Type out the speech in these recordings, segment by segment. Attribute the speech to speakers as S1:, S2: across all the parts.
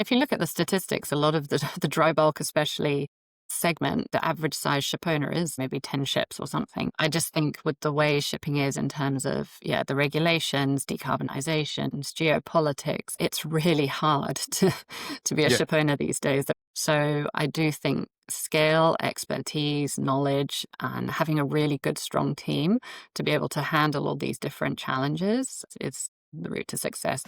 S1: If you look at the statistics, a lot of the dry bulk, especially segment, the average size ship owner is maybe 10 ships or something. I just think with the way shipping is in terms of, the regulations, decarbonizations, geopolitics, it's really hard to be a
S2: Yeah.
S1: ship owner these days. So I do think scale, expertise, knowledge, and having a really good, strong team to be able to handle all these different challenges is the route to success.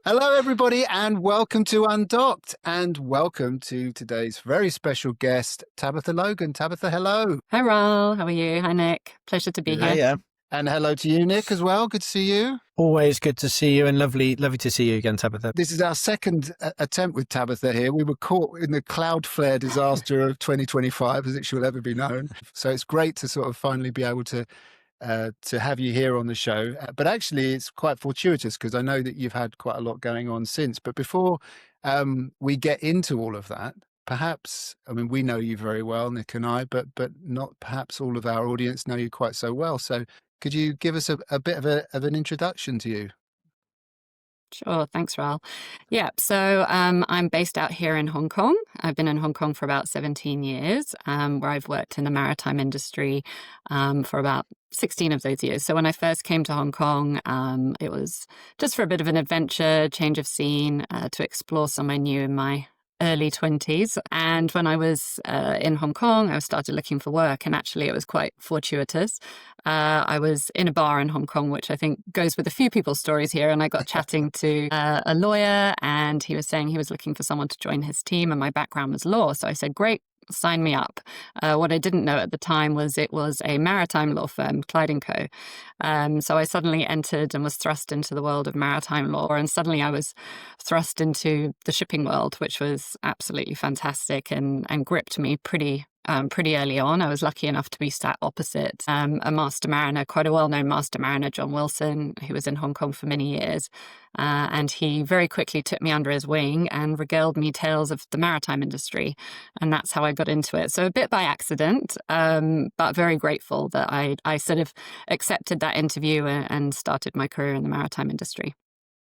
S2: Hello, everybody, and welcome to Undocked, and welcome to today's very special guest, Tabitha Logan. Tabitha, hello.
S1: Hi, Raul. How are you? Hi, Nick. Pleasure to be here.
S3: Yeah.
S2: And hello to you, Nick, as well. Good to see you.
S3: Always good to see you, and lovely to see you again, Tabitha.
S2: This is our second attempt with Tabitha here. We were caught in the Cloudflare disaster of 2025, as it shall ever be known. So it's great to sort of finally be able to have you here on the show. But actually, it's quite fortuitous because I know that you've had quite a lot going on since. But before we get into all of that, perhaps, I mean, we know you very well, Nick and I, but not perhaps all of our audience know you quite so well. So could you give us a bit of an introduction to you?
S1: Sure. Thanks, Raul. Yeah. So I'm based out here in Hong Kong. I've been in Hong Kong for about 17 years, where I've worked in the maritime industry for about 16 of those years. So when I first came to Hong Kong, it was just for a bit of an adventure, change of scene, to explore somewhere new in my early 20s. And when I was in Hong Kong, I started looking for work, and actually it was quite fortuitous. I was in a bar in Hong Kong, which I think goes with a few people's stories here, and I got chatting to a lawyer, and he was saying he was looking for someone to join his team, and my background was law. So I said, great, sign me up. What I didn't know at the time was it was a maritime law firm, Clyde & Co. So I suddenly entered and was thrust into the world of maritime law, and suddenly I was thrust into the shipping world, which was absolutely fantastic and gripped me pretty early on. I was lucky enough to be sat opposite a master mariner, quite a well-known master mariner, John Wilson, who was in Hong Kong for many years. And he very quickly took me under his wing and regaled me tales of the maritime industry. And that's how I got into it. So a bit by accident, but very grateful that I sort of accepted that interview and started my career in the maritime industry.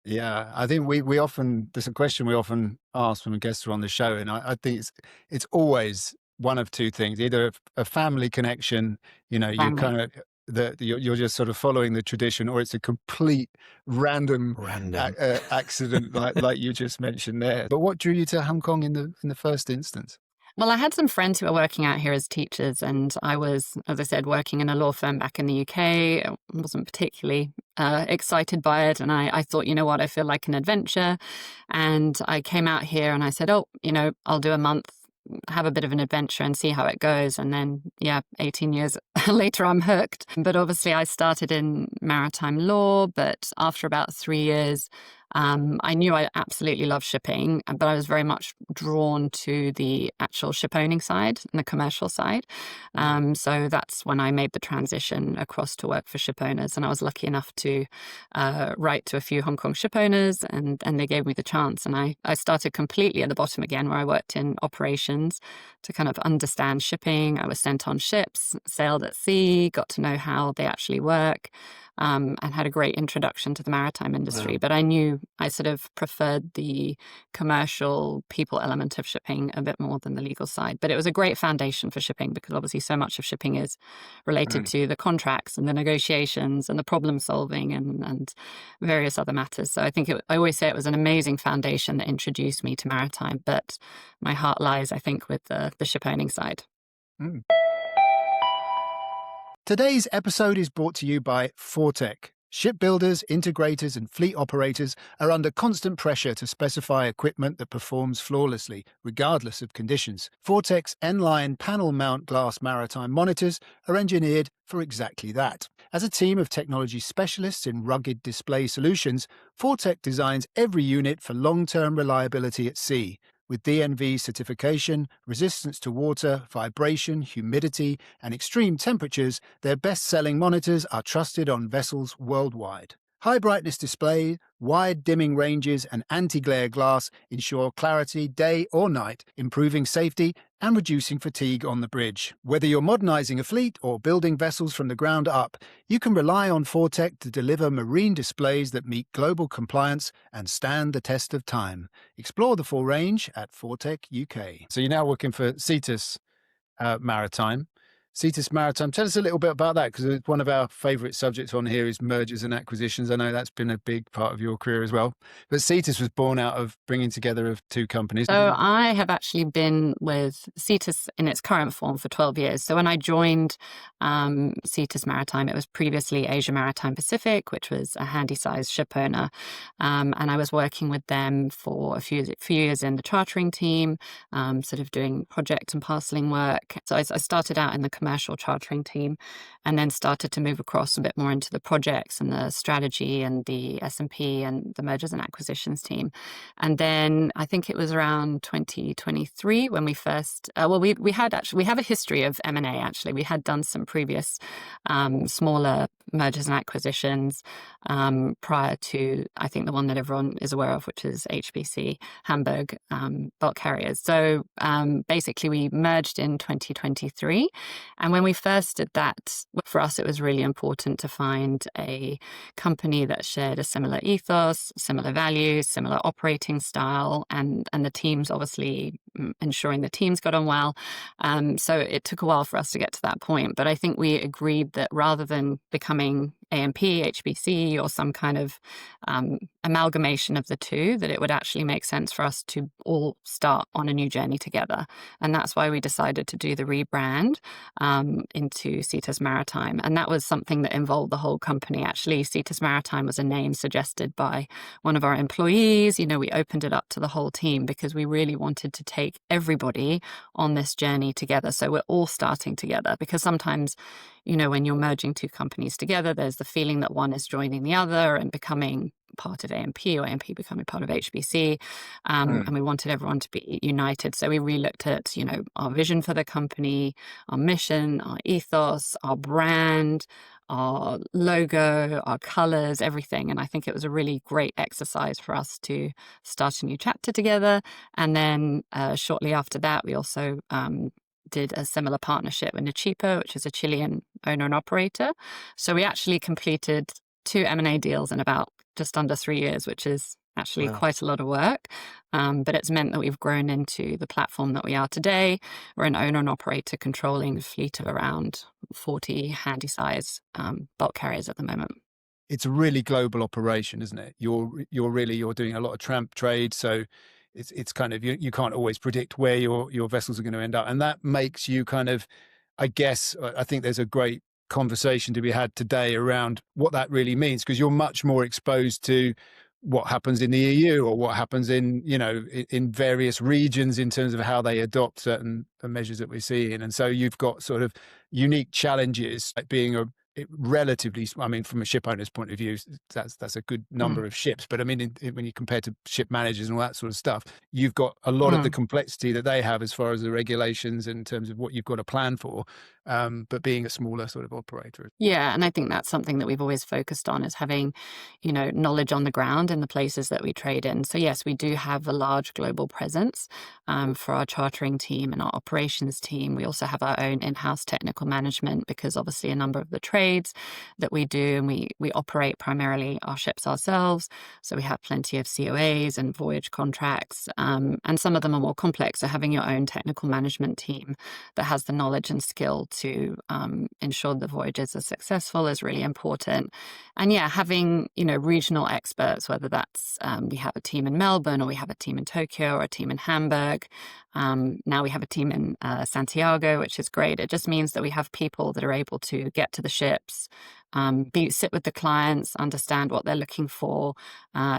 S2: Yeah, I think we often, there's a question we often ask when guests are on the show, and I think it's always one of two things: either a family connection, you
S1: Family.
S2: kind of you're just sort of following the tradition, or it's a complete random accident like you just mentioned there. But what drew you to Hong Kong in the first instance?
S1: Well, I had some friends who were working out here as teachers, and I was, as I said, working in a law firm back in the UK. I wasn't particularly excited by it, and I thought, you know what, I feel like an adventure. And I came out here and I said, I'll do a month, have a bit of an adventure and see how it goes. And then, 18 years later, I'm hooked. But obviously, I started in maritime law, but after about 3 years, I knew I absolutely loved shipping, but I was very much drawn to the actual ship owning side and the commercial side. So that's when I made the transition across to work for ship owners. And I was lucky enough to write to a few Hong Kong ship owners, and they gave me the chance. And I started completely at the bottom again, where I worked in operations to kind of understand shipping. I was sent on ships, sailed at sea, got to know how they actually work. And had a great introduction to the maritime industry.
S3: Wow.
S1: But I knew I sort of preferred the commercial people element of shipping a bit more than the legal side. But it was a great foundation for shipping, because obviously so much of shipping is related to the contracts and the negotiations and the problem solving and various other matters. So I think I always say it was an amazing foundation that introduced me to maritime. But my heart lies, I think, with the ship owning side.
S2: Mm. Today's episode is brought to you by Fortec. Shipbuilders, integrators, and fleet operators are under constant pressure to specify equipment that performs flawlessly, regardless of conditions. Fortec's N-line panel mount glass maritime monitors are engineered for exactly that. As a team of technology specialists in rugged display solutions, Fortec designs every unit for long-term reliability at sea. With DNV certification, resistance to water, vibration, humidity, and extreme temperatures, their best-selling monitors are trusted on vessels worldwide. High brightness display, wide dimming ranges, and anti-glare glass ensure clarity day or night, improving safety and reducing fatigue on the bridge. Whether you're modernising a fleet or building vessels from the ground up, you can rely on Fortec to deliver marine displays that meet global compliance and stand the test of time. Explore the full range at Fortec UK. So you're now working for Cetus Maritime. Cetus Maritime, tell us a little bit about that, because one of our favourite subjects on here is mergers and acquisitions. I know that's been a big part of your career as well. But Cetus was born out of bringing together of two companies.
S1: So I have actually been with Cetus in its current form for 12 years. So when I joined Cetus Maritime, it was previously Asia Maritime Pacific, which was a handy-sized ship owner. And I was working with them for a few years in the chartering team, sort of doing project and parceling work. So I started out in the commercial chartering team, and then started to move across a bit more into the projects and the strategy and the S&P and the mergers and acquisitions team. And then I think it was around 2023 when we first, we have a history of M&A actually. We had done some previous smaller mergers and acquisitions prior to, I think, the one that everyone is aware of, which is HBC, Hamburg Bulk Carriers. So basically we merged in 2023. And when we first did that, for us, it was really important to find a company that shared a similar ethos, similar values, similar operating style, and the teams, obviously ensuring the teams got on well. So it took a while for us to get to that point. But I think we agreed that rather than becoming AMP, HBC, or some kind of amalgamation of the two, that it would actually make sense for us to all start on a new journey together. And that's why we decided to do the rebrand into Cetus Maritime. And that was something that involved the whole company. Actually, Cetus Maritime was a name suggested by one of our employees. You know, we opened it up to the whole team because we really wanted to take everybody on this journey together. So we're all starting together, because sometimes, you know, when you're merging two companies together, there's the feeling that one is joining the other and becoming part of AMP, or AMP becoming part of HBC. And we wanted everyone to be united. So we re-looked at, you know, our vision for the company, our mission, our ethos, our brand, our logo, our colors, everything. And I think it was a really great exercise for us to start a new chapter together. And then shortly after that, we also did a similar partnership with Nachipa, which is a Chilean owner and operator. So we actually completed 2 M&A deals in about just under 3 years, which is actually quite a lot of work. But it's meant that we've grown into the platform that we are today. We're an owner and operator controlling a fleet of around 40 handy-size bulk carriers at the moment.
S2: It's a really global operation, isn't it? You're doing a lot of tramp trade, so it's kind of, you can't always predict where your vessels are going to end up, and that makes you kind of, I guess, I think there's a great conversation to be had today around what that really means, because you're much more exposed to what happens in the EU or what happens in, you know, in various regions in terms of how they adopt certain measures that we're seeing. And so you've got sort of unique challenges, like being a relatively, I mean, from a ship owner's point of view, that's a good number of ships. But I mean, when you compare to ship managers and all that sort of stuff, you've got a lot of the complexity that they have as far as the regulations in terms of what you've got to plan for. But being a smaller sort of operator.
S1: Yeah, and I think that's something that we've always focused on, is having, you know, knowledge on the ground in the places that we trade in. So yes, we do have a large global presence for our chartering team and our operations team. We also have our own in-house technical management, because obviously a number of the trades that we do, and we operate primarily our ships ourselves. So we have plenty of COAs and voyage contracts, and some of them are more complex. So having your own technical management team that has the knowledge and skill to ensure the voyages are successful is really important. And yeah, having, you know, regional experts, whether that's we have a team in Melbourne, or we have a team in Tokyo, or a team in Hamburg. Now we have a team in Santiago, which is great. It just means that we have people that are able to get to the ships, sit with the clients, understand what they're looking for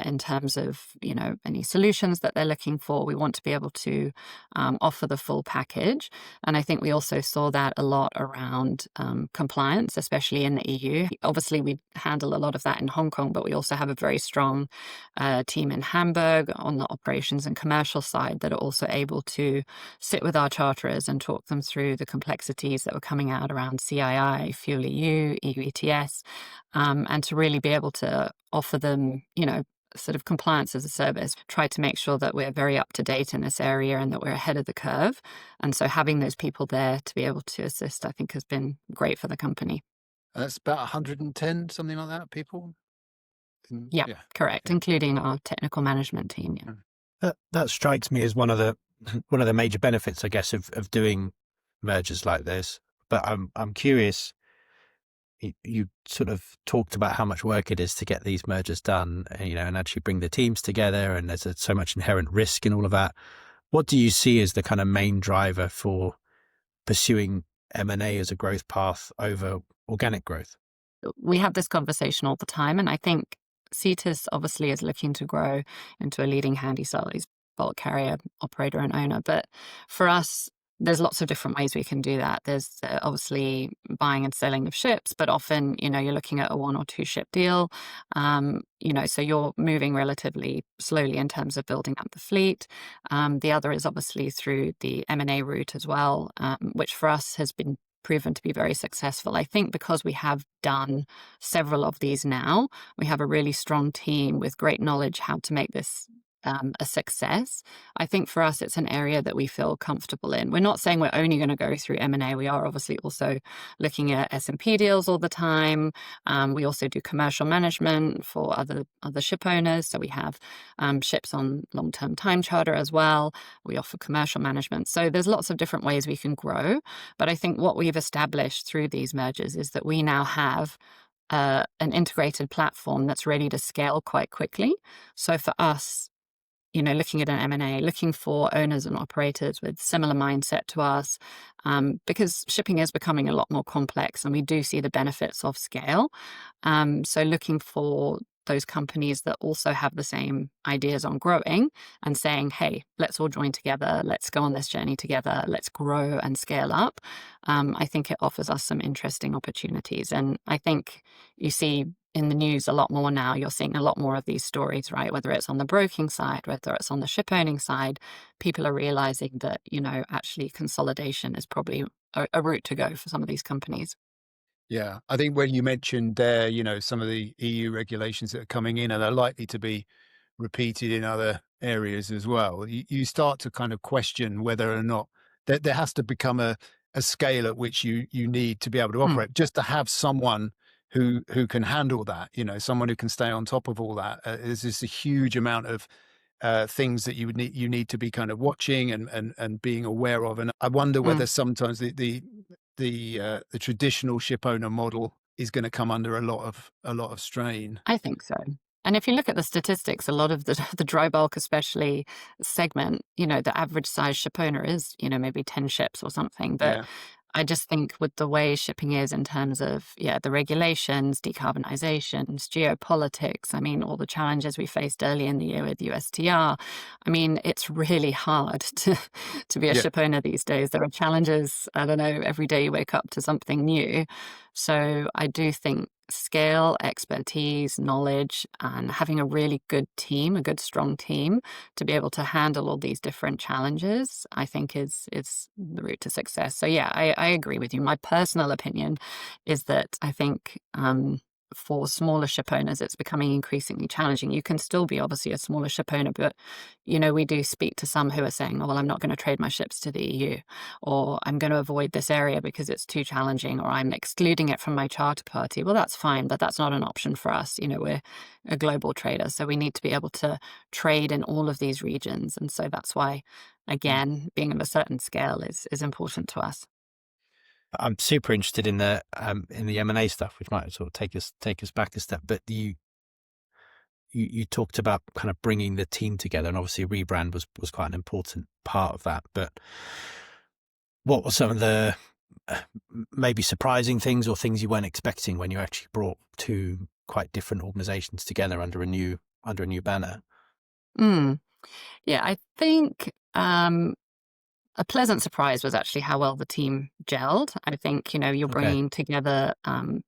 S1: in terms of, you know, any solutions that they're looking for. We want to be able to offer the full package. And I think we also saw that a lot around compliance, especially in the EU. Obviously, we handle a lot of that in Hong Kong, but we also have a very strong team in Hamburg on the operations and commercial side that are also able to sit with our charterers and talk them through the complexities that were coming out around CII, Fuel EU, EU ETS, success, and to really be able to offer them, sort of compliance as a service, try to make sure that we're very up to date in this area and that we're ahead of the curve. And so having those people there to be able to assist, I think, has been great for the company.
S2: That's about 110, something like that, people?
S1: Yeah,
S2: Yeah.
S1: correct,
S2: Yeah.
S1: including our technical management team. Yeah.
S3: That strikes me as one of the major benefits, I guess, of doing mergers like this. But I'm curious. You sort of talked about how much work it is to get these mergers done, and actually bring the teams together, and there's so much inherent risk in all of that. What do you see as the kind of main driver for pursuing M&A as a growth path over organic growth?
S1: We have this conversation all the time, and I think Cetus obviously is looking to grow into a leading handy-size bulk carrier operator and owner. But for us, there's lots of different ways we can do that. There's obviously buying and selling of ships, but often, you're looking at a 1 or 2 ship deal. So you're moving relatively slowly in terms of building up the fleet. The other is obviously through the M&A route as well, which for us has been proven to be very successful. I think because we have done several of these now, we have a really strong team with great knowledge how to make this a success. I think for us, it's an area that we feel comfortable in. We're not saying we're only going to go through M&A. We are obviously also looking at S&P deals all the time. We also do commercial management for other ship owners. So we have ships on long-term time charter as well. We offer commercial management. So there's lots of different ways we can grow. But I think what we've established through these mergers is that we now have an integrated platform that's ready to scale quite quickly. So for us, looking at an M&A, looking for owners and operators with similar mindset to us, because shipping is becoming a lot more complex and we do see the benefits of scale. So looking for those companies that also have the same ideas on growing and saying, hey, let's all join together. Let's go on this journey together. Let's grow and scale up. I think it offers us some interesting opportunities. And I think you see in the news a lot more now. You're seeing a lot more of these stories, right? Whether it's on the broking side, whether it's on the ship owning side, people are realizing that, actually consolidation is probably a route to go for some of these companies.
S2: Yeah. I think when you mentioned there, some of the EU regulations that are coming in and are likely to be repeated in other areas as well, you start to kind of question whether or not there has to become a scale at which you need to be able to
S1: Mm,
S2: operate, just to have someone who can handle that, someone who can stay on top of all that. There's just a huge amount of things that you need to be kind of watching and being aware of. And I wonder
S1: mm.
S2: whether sometimes the traditional ship owner model is going to come under a lot of strain.
S1: I think so. And if you look at the statistics, a lot of the dry bulk, especially segment, the average size ship owner is, maybe 10 ships or something. But
S2: Yeah.
S1: I just think with the way shipping is in terms of, the regulations, decarbonizations, geopolitics, I mean, all the challenges we faced early in the year with USTR, I mean, it's really hard to be a
S2: Yeah.
S1: ship owner these days. There are challenges, I don't know, every day you wake up to something new. So I do think scale, expertise, knowledge, and having a really good team, a good strong team to be able to handle all these different challenges, I think is the route to success. So yeah, I agree with you. My personal opinion is that I think for smaller ship owners, it's becoming increasingly challenging. You can still be obviously a smaller ship owner, but we do speak to some who are saying, oh, well, I'm not going to trade my ships to the EU, or I'm going to avoid this area because it's too challenging, or I'm excluding it from my charter party. Well, that's fine, but that's not an option for us. We're a global trader, so we need to be able to trade in all of these regions. And so that's why,
S2: Mm.
S1: again, being of a certain scale is important to us.
S3: I'm super interested in the M&A stuff, which might sort of take us back a step. But you talked about kind of bringing the team together, and obviously rebrand was quite an important part of that. But what were some of the maybe surprising things or things you weren't expecting when you actually brought two quite different organizations together under a new banner?
S1: Mm. Yeah, I think a pleasant surprise was actually how well the team gelled. I think, you're
S3: Okay.
S1: bringing together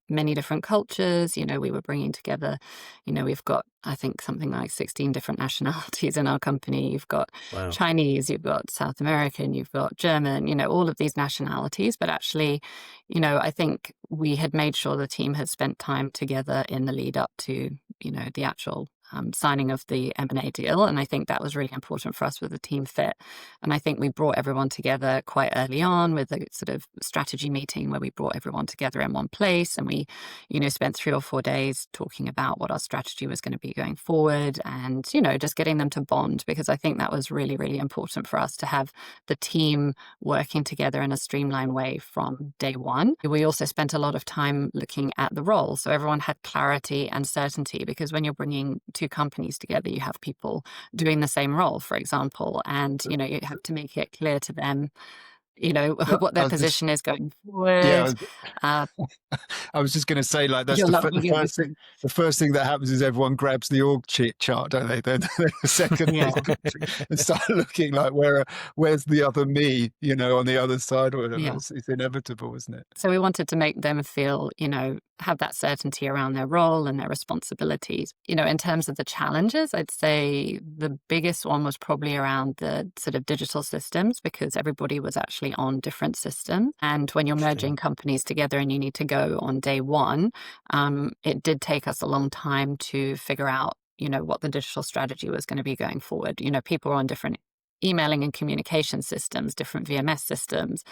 S1: many different cultures. We were bringing together, we've got I think something like 16 different nationalities in our company. You've got
S3: Wow.
S1: Chinese, you've got South American, you've got German, all of these nationalities. But actually, I think we had made sure the team had spent time together in the lead up to, the actual signing of the M&A deal. And I think that was really important for us with the team fit. And I think we brought everyone together quite early on with a sort of strategy meeting where we brought everyone together in one place. And we, spent 3 or 4 days talking about what our strategy was going to be going forward and, just getting them to bond, because I think that was really, really important for us to have the team working together in a streamlined way from day one. We also spent a lot of time looking at the role. So everyone had clarity and certainty, because when you're bringing two companies together, you have people doing the same role, for example, and, you have to make it clear to them,
S2: Well,
S1: what
S2: I
S1: their
S2: was just,
S1: position is going
S2: yeah,
S1: forward. Uh,
S2: I was just going to say, like, that's
S1: you're
S2: the
S1: loving
S2: first thing.
S1: everything.
S2: The first thing that happens is everyone grabs the org chart, don't they? Then the second
S1: Yeah.
S2: and start looking like, where's the other me, on the other side or whatever.
S1: Yeah.
S2: It's inevitable, isn't it?
S1: So we wanted to make them feel, have that certainty around their role and their responsibilities. In terms of the challenges, I'd say the biggest one was probably around the sort of digital systems, because everybody was actually on different systems. And when you're merging
S3: Interesting.
S1: companies together and you need to go on day one, it did take us a long time to figure out, what the digital strategy was going to be going forward. People were on different emailing and communication systems, different VMS systems.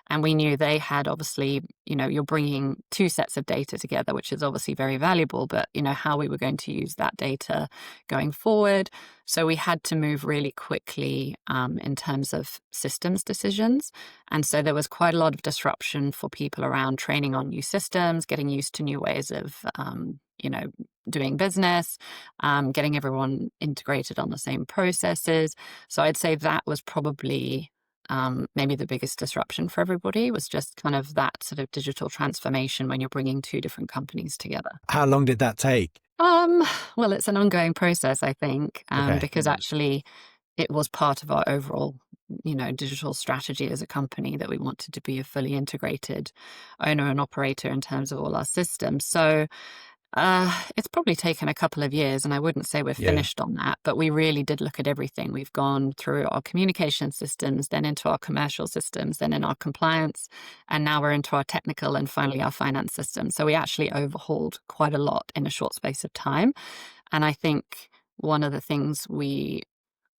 S1: And we knew they had obviously, you're bringing two sets of data together, which is obviously very valuable, but, how we were going to use that data going forward. So we had to move really quickly in terms of systems decisions. And so there was quite a lot of disruption for people around training on new systems, getting used to new ways of, doing business, getting everyone integrated on the same processes. So I'd say that was probably maybe the biggest disruption for everybody, was just kind of that sort of digital transformation when you're bringing two different companies together.
S3: How long did that take?
S1: Well, it's an ongoing process, I think,
S3: Okay.
S1: because actually it was part of our overall, digital strategy as a company, that we wanted to be a fully integrated owner and operator in terms of all our systems. So it's probably taken a couple of years, and I wouldn't say we're
S3: Yeah.
S1: finished on that, but we really did look at everything. We've gone through our communication systems, then into our commercial systems, then in our compliance, and now we're into our technical and finally our finance system. So we actually overhauled quite a lot in a short space of time. And I think one of the things we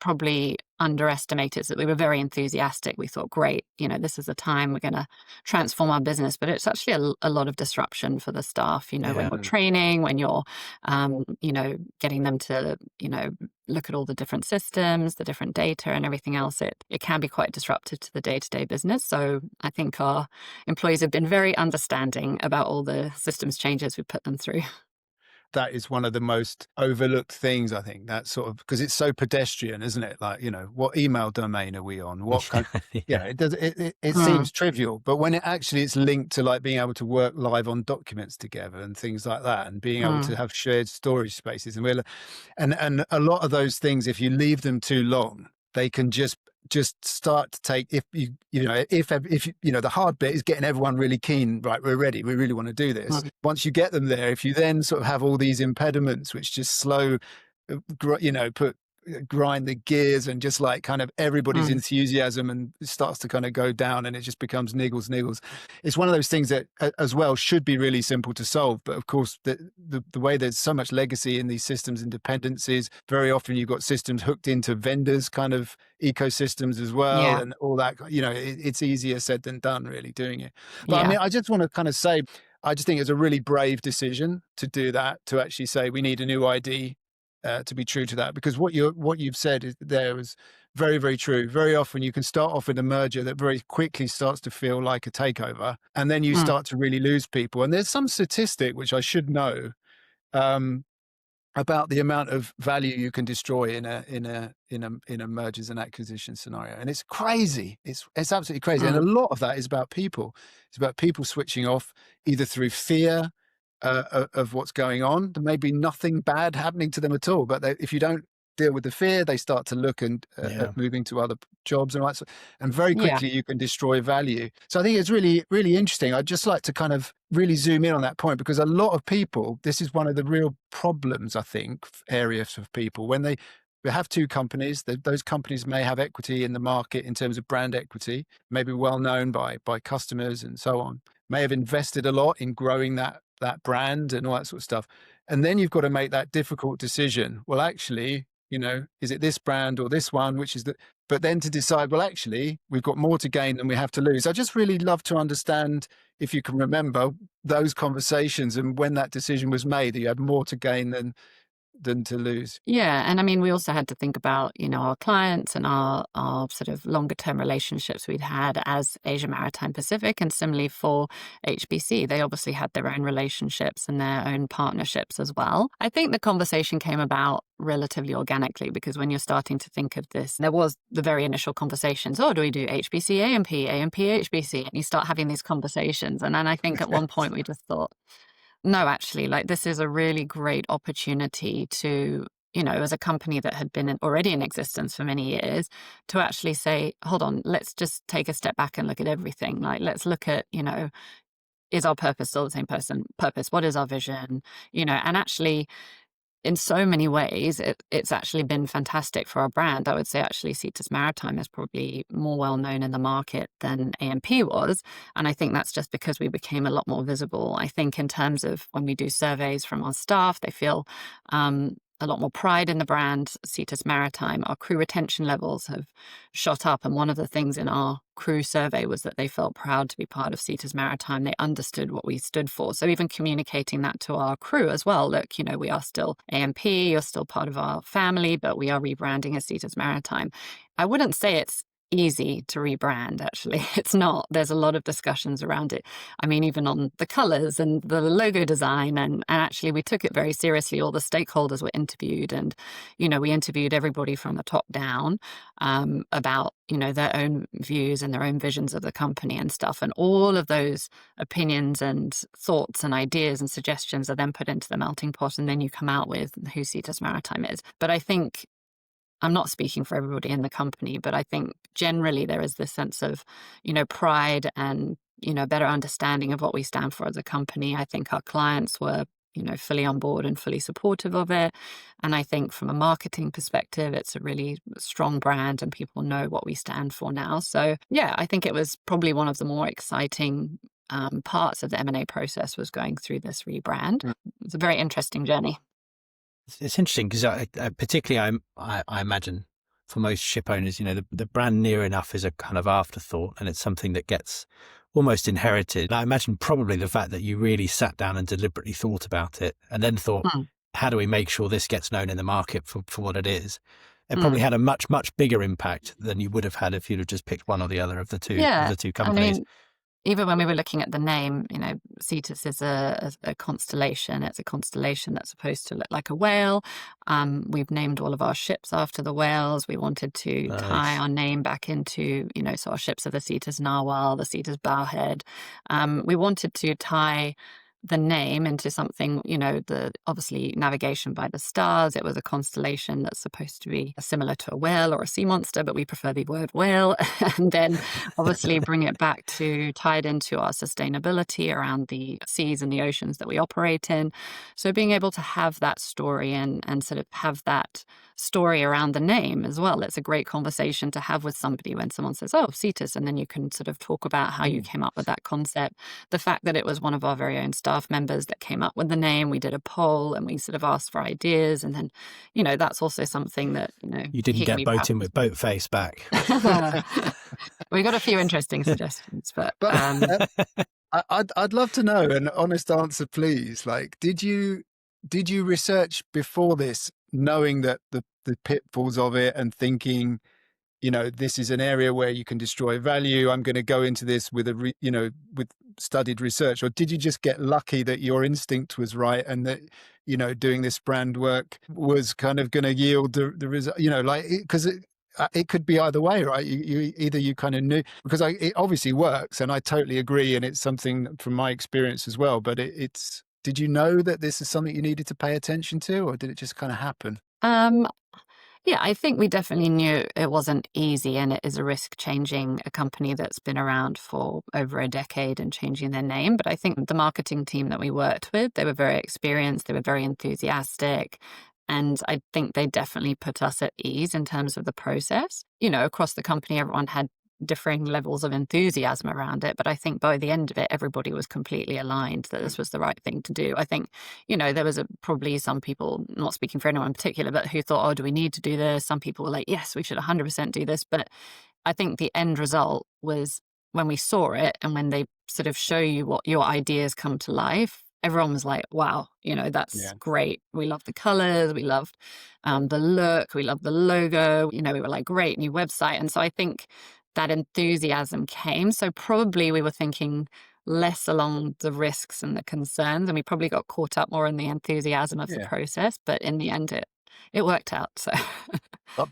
S1: probably underestimated is that we were very enthusiastic. We thought, great, this is the time we're going to transform our business. But it's actually a lot of disruption for the staff, when
S3: Yeah.
S1: you're training, when you're, getting them to, look at all the different systems, the different data and everything else. It can be quite disruptive to the day-to-day business. So I think our employees have been very understanding about all the systems changes we put them through.
S2: That is one of the most overlooked things, I think, that sort of, because it's so pedestrian, isn't it? Like, what email domain are we on? What kind
S3: Yeah.
S2: it does, it
S1: Mm,
S2: seems trivial, but when it's linked to like being able to work live on documents together and things like that, and being able to
S1: mm,
S2: have shared storage spaces, and a lot of those things, if you leave them too long, they can just start to take, if the hard bit is getting everyone really keen, right, we're ready, we really want to do this.
S1: mm.
S2: Once you get them there, if you then sort of have all these impediments which just slow, grind the gears, and just like kind of everybody's
S1: Mm.
S2: enthusiasm, and it starts to kind of go down, and it just becomes niggles. It's one of those things that as well should be really simple to solve, but of course the way there's so much legacy in these systems and dependencies, very often you've got systems hooked into vendors kind of ecosystems as well,
S1: Yeah,
S2: and all that, it's easier said than done really doing it. But I
S1: yeah.
S2: mean, I just want to kind of say, I just think it's a really brave decision to do that, to actually say we need a new ID, to be true to that, because what you've said is very, very true. Very often you can start off with a merger that very quickly starts to feel like a takeover, and then you
S1: Mm.
S2: start to really lose people. And there's some statistic which I should know, um, about the amount of value you can destroy in a mergers and acquisition scenario, and it's crazy. It's absolutely crazy, and a
S1: Mm.
S2: lot of that is about people. It's about people switching off, either through fear of what's going on. There may be nothing bad happening to them at all, but if you don't deal with the fear, they start to look and
S3: Yeah.
S2: at moving to other jobs and all that and very
S1: Yeah.
S2: quickly you can destroy value. So I think it's really, really interesting. I'd just like to kind of really zoom in on that point, because a lot of people, this is one of the real problems, I think, areas of people when they have two companies. Those companies may have equity in the market in terms of brand equity, may be well known by customers and so on, may have invested a lot in growing that brand and all that sort of stuff. And then you've got to make that difficult decision. Well, actually, is it this brand or this one, but then to decide, well, actually, we've got more to gain than we have to lose. I just really love to understand, if you can remember those conversations and when that decision was made, that you had more to gain than to lose.
S1: Yeah. And I mean, we also had to think about, our clients and our sort of longer term relationships we'd had as Asia Maritime Pacific, and similarly for HBC. They obviously had their own relationships and their own partnerships as well. I think the conversation came about relatively organically, because when you're starting to think of this, there was the very initial conversations. Oh, do we do HBC, AMP, HBC? And you start having these conversations. And then I think at one point we just thought, no, actually, like, this is a really great opportunity to, as a company that had been already in existence for many years, to actually say, hold on, let's just take a step back and look at everything. Like, let's look at, is our purpose still the same purpose? What is our vision? And actually, in so many ways, it's actually been fantastic for our brand. I would say actually Cetus Maritime is probably more well known in the market than AMP was. And I think that's just because we became a lot more visible. I think in terms of when we do surveys from our staff, they feel a lot more pride in the brand Cetus Maritime. Our crew retention levels have shot up. And one of the things in our crew survey was that they felt proud to be part of Cetus Maritime. They understood what we stood for. So even communicating that to our crew as well, look, we are still AMP, you're still part of our family, but we are rebranding as Cetus Maritime. I wouldn't say it's easy to rebrand, actually. It's not. There's a lot of discussions around it. I mean, even on the colors and the logo design, and actually we took it very seriously. All the stakeholders were interviewed, and, we interviewed everybody from the top down about, their own views and their own visions of the company and stuff. And all of those opinions and thoughts and ideas and suggestions are then put into the melting pot, and then you come out with who Cetus Maritime is. But I think, I'm not speaking for everybody in the company, but I think generally there is this sense of, pride and, better understanding of what we stand for as a company. I think our clients were, fully on board and fully supportive of it. And I think from a marketing perspective, it's a really strong brand and people know what we stand for now. So yeah, I think it was probably one of the more exciting parts of the M&A process was going through this rebrand. It's a very interesting journey.
S3: It's interesting because particularly I imagine for most ship owners, the brand near enough is a kind of afterthought, and it's something that gets almost inherited. I imagine probably the fact that you really sat down and deliberately thought about it and then thought, how do we make sure this gets known in the market for what it is? It probably had a much, much bigger impact than you would have had if you'd have just picked one or the other of the two companies.
S1: I mean, even when we were looking at the name, Cetus is a constellation. It's a constellation that's supposed to look like a whale. We've named all of our ships after the whales. We wanted to tie our name back into, so our ships are the Cetus Narwhal, the Cetus Bowhead. We wanted to tie the name into something, the obviously navigation by the stars. It was a constellation that's supposed to be similar to a whale or a sea monster, but we prefer the word whale. And then obviously bring it back to tie it into our sustainability around the seas and the oceans that we operate in. So being able to have that story and sort of have that story around the name as well. It's a great conversation to have with somebody when someone says, oh, Cetus, and then you can sort of talk about how you came up with that concept. The fact that it was one of our very own staff members that came up with the name. We did a poll and we sort of asked for ideas, and then, that's also something that,
S3: you didn't get boating with boat face back.
S1: We got a few interesting suggestions, but
S2: I'd love to know an honest answer, please. Like, did you research before this, knowing that the pitfalls of it and thinking, this is an area where you can destroy value. I'm going to go into this with with studied research, or did you just get lucky that your instinct was right and that, doing this brand work was kind of going to yield the result, because it could be either way, right? You either you kind of knew, because it obviously works, and I totally agree, and it's something from my experience as well. But it's, did you know that this is something you needed to pay attention to, or did it just kind of happen?
S1: Yeah, I think we definitely knew it wasn't easy, and it is a risk changing a company that's been around for over a decade and changing their name. But I think the marketing team that we worked with, they were very experienced, they were very enthusiastic. And I think they definitely put us at ease in terms of the process. You know, across the company, everyone had differing levels of enthusiasm around it. But I think by the end of it, everybody was completely aligned that this was the right thing to do. I think, you know, there was probably some people, not speaking for anyone in particular, but who thought, oh, do we need to do this? Some people were like, yes, we should 100% do this. But I think the end result was when we saw it and when they sort of show you what your ideas come to life, everyone was like, wow, you know, that's
S2: Yeah.
S1: great. We love the colors. We loved the look. We loved the logo. You know, we were like, great, new website. And so I think that enthusiasm came. So probably we were thinking less along the risks and the concerns, and we probably got caught up more in the enthusiasm of the
S2: Yeah.
S1: process. But in the end, it worked out. So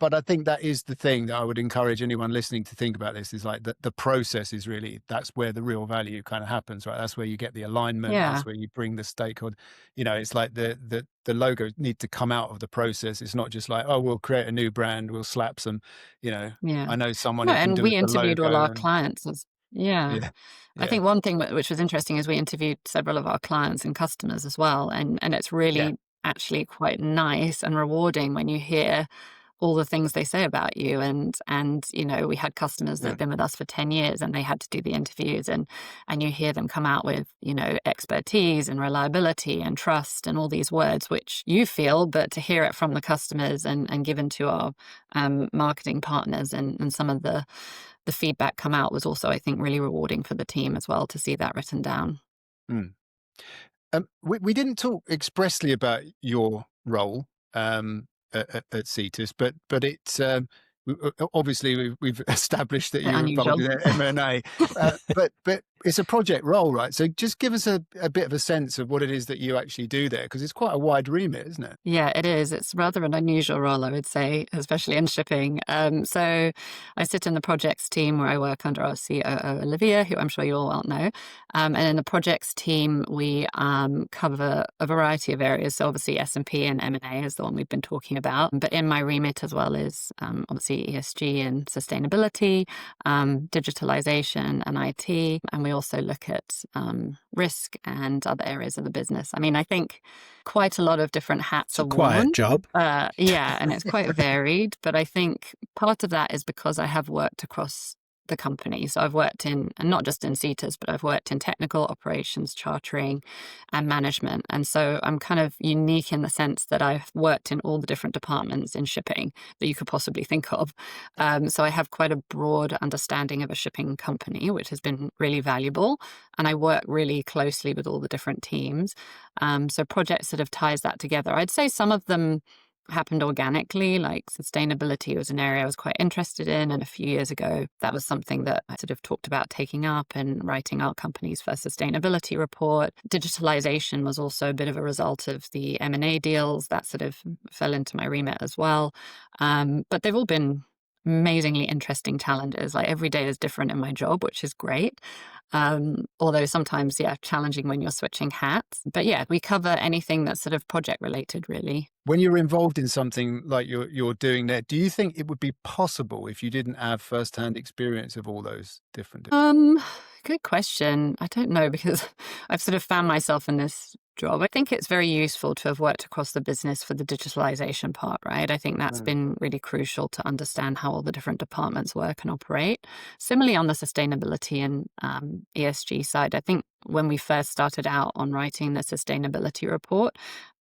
S2: But I think that is the thing that I would encourage anyone listening to think about this is like the process is really, that's where the real value kind of happens, right? That's where you get the alignment.
S1: yeah,
S2: That's where you bring the stakeholder, you know, it's like the logo need to come out of the process. It's not just like, oh, we'll create a new brand, we'll slap some, you know,
S1: yeah.
S2: I know someone
S1: No,
S2: who can
S1: and
S2: do
S1: we
S2: the
S1: interviewed all
S2: logo
S1: our
S2: and
S1: clients yeah.
S2: yeah,
S1: I
S2: yeah,
S1: think one thing which was interesting is we interviewed several of our clients and customers as well, and it's
S2: yeah,
S1: really actually quite nice and rewarding when you hear all the things they say about you. And you know, we had customers that
S2: yeah.
S1: have been with us for 10 years and they had to do the interviews, and you hear them come out with, you know, expertise and reliability and trust and all these words which you feel, but to hear it from the customers and given to our marketing partners, and some of the feedback come out was also, I think, really rewarding for the team as well to see that written down.
S2: Mm. We didn't talk expressly about your role at Cetus, but it's obviously we've established that
S1: Bit
S2: you're involved
S1: unusual.
S2: in M&A, but it's a project role, right? So just give us a bit of a sense of what it is that you actually do there, because it's quite a wide remit, isn't it?
S1: Yeah, it is. It's rather an unusual role, I would say, especially in shipping. So I sit in the projects team where I work under our COO, Olivia, who I'm sure you all well know. And in the projects team, we cover a variety of areas. So obviously S&P and M&A is the one we've been talking about. But in my remit as well is obviously ESG and sustainability, digitalization and IT. And we also look at risk and other areas of the business. I mean, I think quite a lot of different hats
S3: It's a
S1: are
S3: quiet
S1: worn.
S3: job.
S1: Yeah, and it's quite varied. But I think part of that is because I have worked across the company. So I've worked in, and not just in Cetus, but I've worked in technical operations, chartering, and management. And so I'm kind of unique in the sense that I've worked in all the different departments in shipping that you could possibly think of. So I have quite a broad understanding of a shipping company, which has been really valuable. And I work really closely with all the different teams. So projects sort of ties that together. I'd say some of them happened organically, like sustainability was an area I was quite interested in. And a few years ago, that was something that I sort of talked about taking up and writing our company's first sustainability report. Digitalization was also a bit of a result of the M&A deals that sort of fell into my remit as well. But they've all been amazingly interesting challenges. Like every day is different in my job, which is great. Although sometimes, yeah, challenging when you're switching hats. But yeah, we cover anything that's sort of project related, really.
S2: When you're involved in something like you're doing there, do you think it would be possible if you didn't have first-hand experience of all those different?
S1: Um, Good question. I don't know because I've sort of found myself in this job. I think it's very useful to have worked across the business for the digitalization part, right? I think that's
S2: Mm.
S1: been really crucial to understand how all the different departments work and operate. Similarly, on the sustainability and ESG side, I think when we first started out on writing the sustainability report,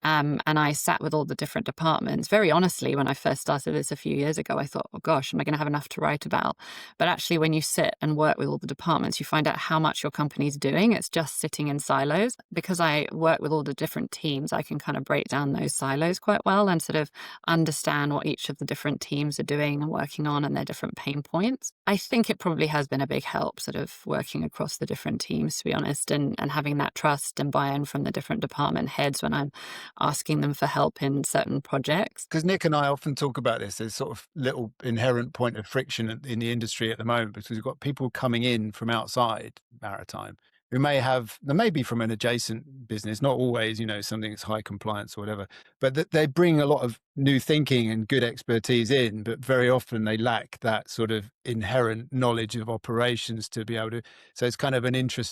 S1: and I sat with all the different departments. Very honestly, when I first started this a few years ago, I thought, oh gosh, am I going to have enough to write about? But actually, when you sit and work with all the departments, you find out how much your company's doing. It's just sitting in silos. Because I work with all the different teams, I can kind of break down those silos quite well and sort of understand what each of the different teams are doing and working on and their different pain points. I think it probably has been a big help sort of working across the different teams, to be honest, and having that trust and buy-in from the different department heads when I'm asking them for help in certain projects.
S2: Because Nick and I often talk about this, there's sort of little inherent point of friction in the industry at the moment because we've got people coming in from outside maritime who they may be from an adjacent business, not always, something that's high compliance or whatever, but that they bring a lot of new thinking and good expertise in, but very often they lack that sort of inherent knowledge of operations to be able to. So it's kind of it's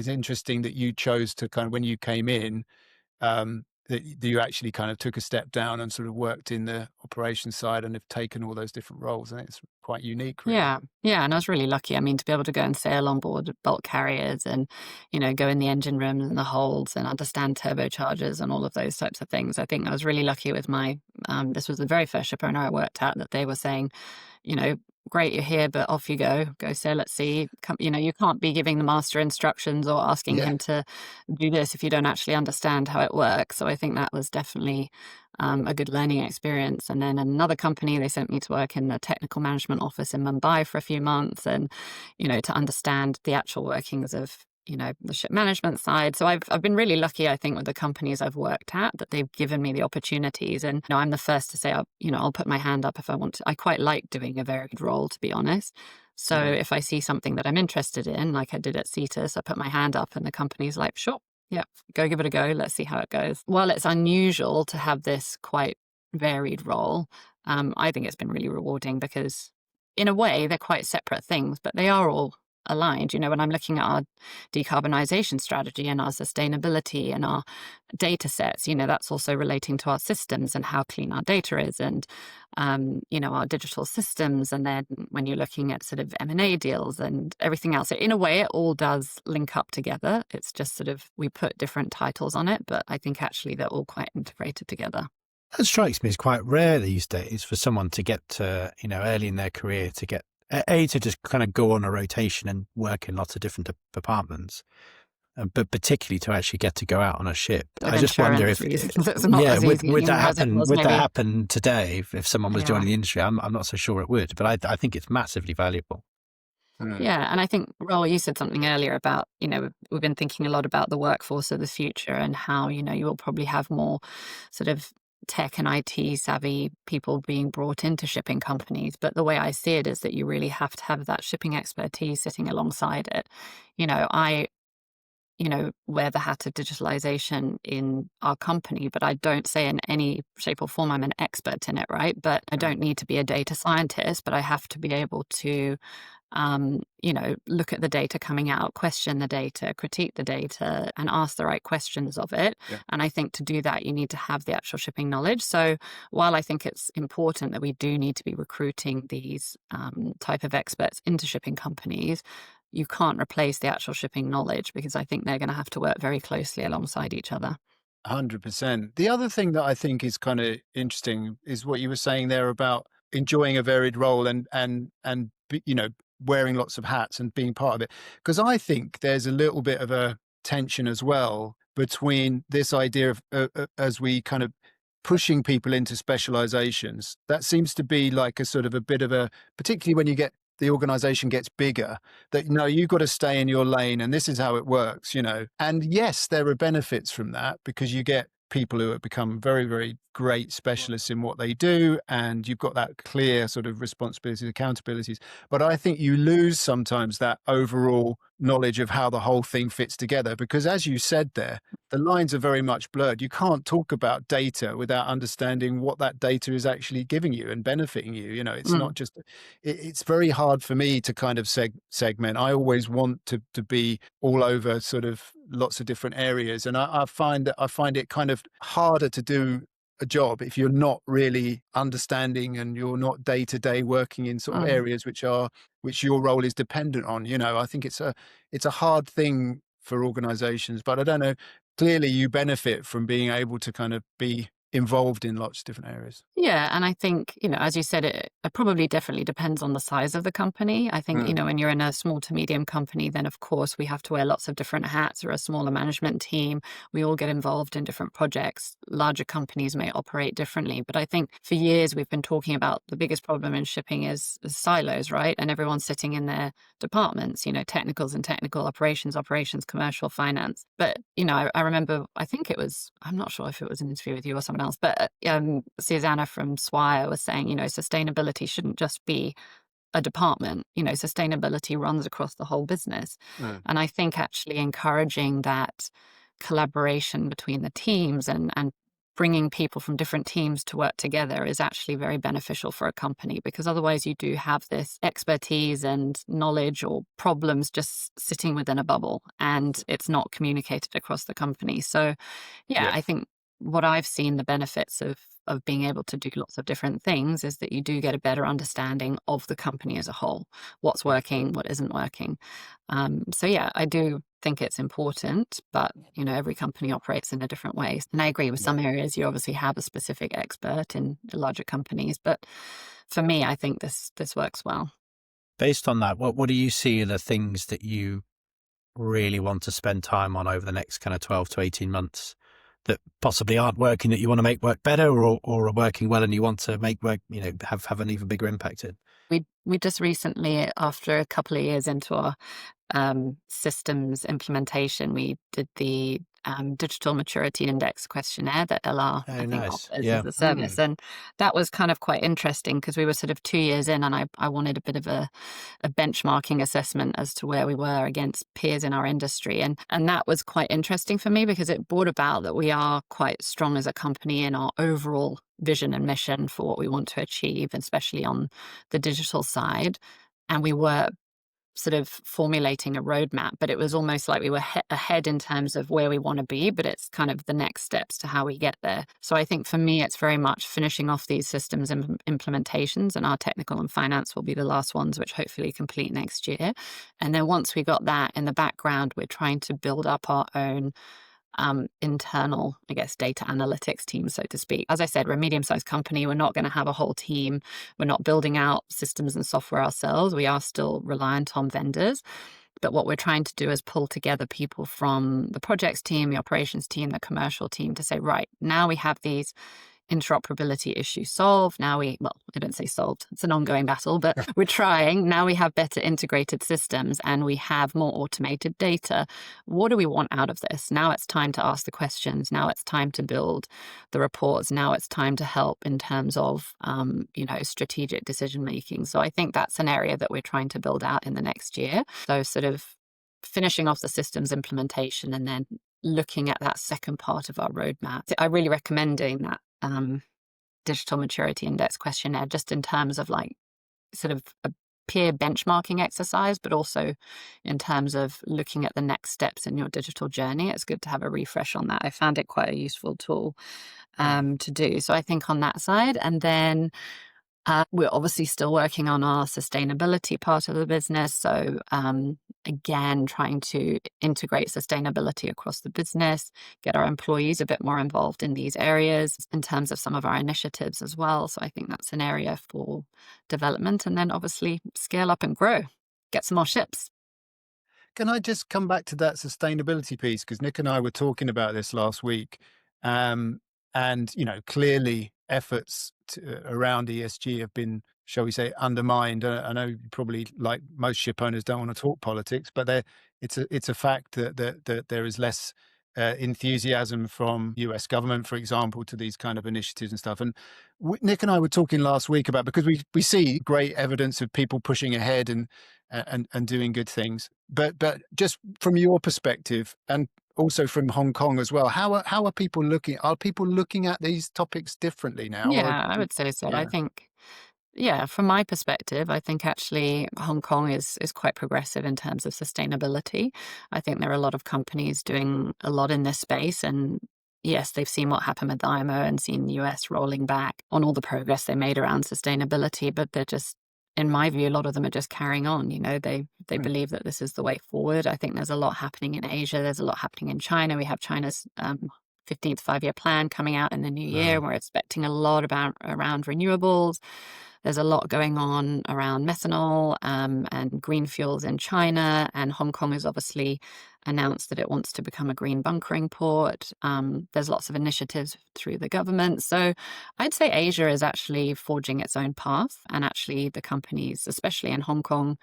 S2: interesting that you chose to kind of, when you came in, that you actually kind of took a step down and sort of worked in the operations side and have taken all those different roles. I think it's quite unique, really.
S1: Yeah, yeah, and I was really lucky. I mean, to be able to go and sail on board bulk carriers and, go in the engine rooms and the holds and understand turbochargers and all of those types of things. I think I was really lucky with this was the very first ship owner I worked at, that they were saying, you know, great, you're here, but off you go sail at sea. You can't be giving the master instructions or asking
S2: Yeah.
S1: him to do this if you don't actually understand how it works. So I think that was definitely a good learning experience. And then another company, they sent me to work in the technical management office in Mumbai for a few months, and, to understand the actual workings of, the ship management side. So I've been really lucky, I think, with the companies I've worked at, that they've given me the opportunities. And, I'm the first to say, I'll put my hand up if I want to. I quite like doing a varied role, to be honest. So if I see something that I'm interested in, like I did at Cetus, I put my hand up and the company's like, sure, yeah, go give it a go. Let's see how it goes. While it's unusual to have this quite varied role, I think it's been really rewarding, because in a way they're quite separate things, but they are all aligned. When I'm looking at our decarbonisation strategy and our sustainability and our data sets, that's also relating to our systems and how clean our data is, and our digital systems. And then when you're looking at sort of M&A deals and everything else, in a way it all does link up together. It's just sort of, we put different titles on it, but I think actually they're all quite integrated together.
S3: That strikes me as quite rare these days for someone to get to, early in their career to get, to just kind of go on a rotation and work in lots of different departments, but particularly to actually get to go out on a ship.
S1: Of
S3: I just wonder if,
S1: reasons, it's not as
S3: would
S1: easy
S3: that
S1: as it
S3: happen?
S1: was
S3: Would that
S1: maybe.
S3: happen today if someone was joining the industry? I'm not so sure it would, but I think it's massively valuable.
S1: Yeah, and I think, Raoul, you said something earlier about, we've been thinking a lot about the workforce of the future and how, you will probably have more sort of tech and IT savvy people being brought into shipping companies. But the way I see it is that you really have to have that shipping expertise sitting alongside it. I wear the hat of digitalization in our company, but I don't say in any shape or form I'm an expert in it, right? But I don't need to be a data scientist, but I have to be able to look at the data coming out, question the data, critique the data, and ask the right questions of it.
S2: Yeah.
S1: And I think to do that, you need to have the actual shipping knowledge. So while I think it's important that we do need to be recruiting these type of experts into shipping companies, you can't replace the actual shipping knowledge, because I think they're going to have to work very closely alongside each other.
S2: 100%. The other thing that I think is kind of interesting is what you were saying there about enjoying a varied role and wearing lots of hats and being part of it. Because I think there's a little bit of a tension as well between this idea of as we kind of pushing people into specializations. That seems to be like a sort of a bit of a, particularly when the organization gets bigger, that you've got to stay in your lane and this is how it works, And yes, there are benefits from that, because you get people who have become very, very great specialists in what they do, and you've got that clear sort of responsibilities, accountabilities. But I think you lose sometimes that overall knowledge of how the whole thing fits together, because as you said there, the lines are very much blurred. You can't talk about data without understanding what that data is actually giving you and benefiting you. It's not just, it's very hard for me to kind of segment. I always want to be all over sort of lots of different areas. And I find it kind of harder to do a job if you're not really understanding and you're not day to day working in sort of areas which your role is dependent on. I think it's a hard thing for organizations, but I don't know, clearly you benefit from being able to kind of be involved in lots of different areas.
S1: Yeah, and I think, as you said, it probably definitely depends on the size of the company. I think, when you're in a small to medium company, then of course we have to wear lots of different hats, or a smaller management team. We all get involved in different projects. Larger companies may operate differently, but I think for years we've been talking about the biggest problem in shipping is silos, right? And everyone's sitting in their departments, technicals and technical, operations, commercial, finance. But, I remember, I'm not sure if it was an interview with you or someone else, but Susanna from Swire was saying, sustainability shouldn't just be a department. Sustainability runs across the whole business.
S2: Mm.
S1: And I think actually encouraging that collaboration between the teams and bringing people from different teams to work together is actually very beneficial for a company, because otherwise you do have this expertise and knowledge or problems just sitting within a bubble and it's not communicated across the company. So yeah,
S2: Yes.
S1: I think what I've seen the benefits of being able to do lots of different things is that you do get a better understanding of the company as a whole, what's working, what isn't working. So yeah, I do think it's important, but every company operates in a different way. And I agree with some areas you obviously have a specific expert in the larger companies, but for me, I think this works well.
S3: Based on that, what do you see are the things that you really want to spend time on over the next kind of 12 to 18 months that possibly aren't working, that you want to make work better, or are working well and you want to make work, have an even bigger impact in?
S1: We just recently, after a couple of years into our systems implementation, we did the Digital Maturity Index questionnaire that LR,
S3: Oh,
S1: I think,
S3: nice.
S1: offers
S3: Yeah.
S1: as a service. And that was kind of quite interesting because we were sort of 2 years in, and I wanted a bit of a benchmarking assessment as to where we were against peers in our industry. And that was quite interesting for me because it brought about that we are quite strong as a company in our overall vision and mission for what we want to achieve, especially on the digital side. And we were sort of formulating a roadmap, but it was almost like we were ahead in terms of where we want to be, but it's kind of the next steps to how we get there. So I think for me, it's very much finishing off these systems implementations, and our technical and finance will be the last ones, which hopefully complete next year. And then once we got that in the background, we're trying to build up our own internal, I guess, data analytics team, so to speak. As I said, we're a medium-sized company. We're not going to have a whole team. We're not building out systems and software ourselves. We are still reliant on vendors. But what we're trying to do is pull together people from the projects team, the operations team, the commercial team to say, right, now we have these interoperability issue solved. Now I don't say solved, it's an ongoing battle, but we're trying. Now we have better integrated systems and we have more automated data. What do we want out of this? Now it's time to ask the questions. Now it's time to build the reports. Now it's time to help in terms of, strategic decision making. So I think that's an area that we're trying to build out in the next year. So sort of finishing off the systems implementation and then looking at that second part of our roadmap. I really recommending that Digital Maturity Index questionnaire, just in terms of like sort of a peer benchmarking exercise, but also in terms of looking at the next steps in your digital journey. It's good to have a refresh on that. I found it quite a useful tool to do. So I think on that side, and then we're obviously still working on our sustainability part of the business. So again, trying to integrate sustainability across the business, get our employees a bit more involved in these areas in terms of some of our initiatives as well. So I think that's an area for development, and then obviously scale up and grow, get some more ships.
S2: Can I just come back to that sustainability piece? Because Nick and I were talking about this last week. And, clearly efforts around ESG have been, shall we say, undermined. I know you probably, like most ship owners, don't want to talk politics, but it's a fact that there is less enthusiasm from US government, for example, to these kind of initiatives and stuff. And Nick and I were talking last week about, because we see great evidence of people pushing ahead and doing good things. But just from your perspective, and also from Hong Kong as well, how are people looking? Are people looking at these topics differently now?
S1: Yeah, I would say so. I
S2: Yeah.
S1: think, yeah, from my perspective, I think actually Hong Kong is quite progressive in terms of sustainability. I think there are a lot of companies doing a lot in this space, and yes, they've seen what happened with the IMO and seen the US rolling back on all the progress they made around sustainability, but they're just, in my view, a lot of them are just carrying on. They
S2: Right.
S1: believe that this is the way forward. I think there's a lot happening in Asia. There's a lot happening in China. We have China's 15th five-year plan coming out in the new year.
S3: Wow.
S1: We're expecting a lot around renewables. There's a lot going on around methanol and green fuels in China. And Hong Kong has obviously announced that it wants to become a green bunkering port. There's lots of initiatives through the government. So I'd say Asia is actually forging its own path. And actually the companies, especially in Hong Kong,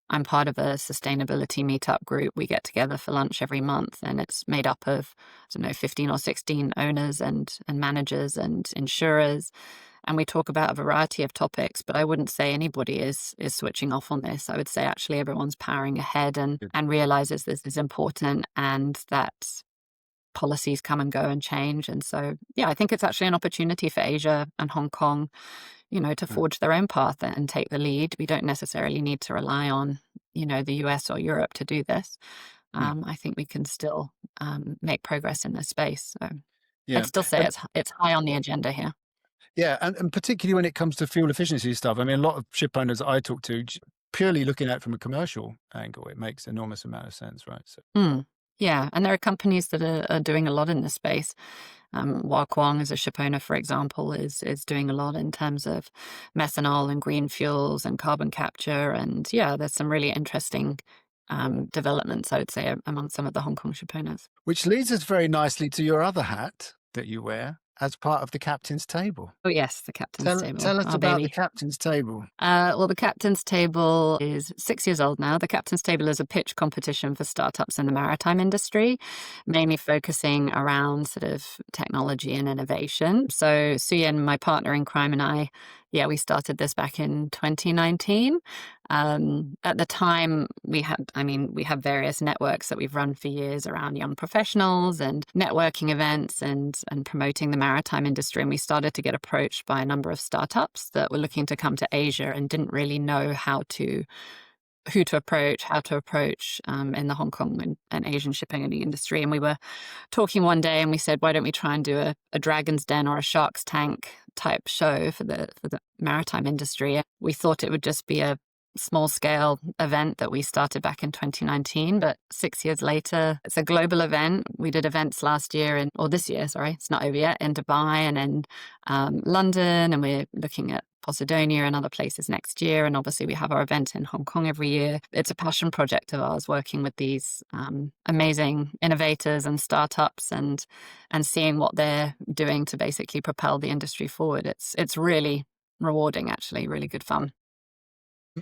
S1: I'm part of a sustainability meetup group. We get together for lunch every month, and it's made up of, I don't know, 15 or 16 owners and managers and insurers. and we talk about a variety of topics, but I wouldn't say anybody is switching off on this. I would say actually everyone's powering ahead and realizes this is important and that policies come and go and change. And so, yeah, I think it's actually an opportunity for Asia and Hong Kong, to forge their own path and take the lead. We don't necessarily need to rely on, the US or Europe to do this. I think we can still make progress in this space. So
S2: Yeah.
S1: I'd still say it's high on the agenda here.
S2: Yeah, and particularly when it comes to fuel efficiency stuff. I mean, a lot of ship owners that I talk to, purely looking at it from a commercial angle, it makes enormous amount of sense, right? So.
S1: Yeah, and there are companies that are doing a lot in this space. Hua Kwong, as a ship owner, for example, is doing a lot in terms of methanol and green fuels and carbon capture. And yeah, there's some really interesting developments, I would say, among some of the Hong Kong ship owners.
S2: Which leads us very nicely to your other hat that you wear as part of the captain's table.
S1: Oh yes, the captain's table.
S2: Tell us
S1: our
S2: about
S1: baby.
S2: the captain's table.
S1: Well, the captain's table is 6 years old now. The captain's table is a pitch competition for startups in the maritime industry, mainly focusing around sort of technology and innovation. So Suyen, my partner in crime, and I, we started this back in 2019. At the time, we have various networks that we've run for years around young professionals and networking events and promoting the maritime industry. And we started to get approached by a number of startups that were looking to come to Asia and didn't really know who to approach, how to approach in the Hong Kong and Asian shipping industry. And we were talking one day and we said, why don't we try and do a Dragon's Den or a Shark's Tank type show for the maritime industry? We thought it would just be a small scale event that we started back in 2019, but 6 years later, it's a global event. We did events this year, it's not over yet, in Dubai and in London, and we're looking at Posidonia and other places next year. And obviously we have our event in Hong Kong every year. It's a passion project of ours, working with these amazing innovators and startups and seeing what they're doing to basically propel the industry forward. It's really rewarding, actually, really good fun.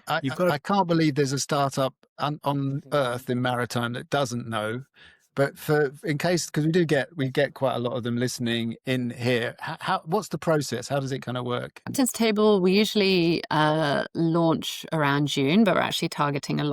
S2: I can't believe there's a startup on Earth in maritime that doesn't know. But because we get quite a lot of them listening in here. What's the process? How does it kind of work?
S1: Captain's Table, we usually launch around June, but we're actually targeting a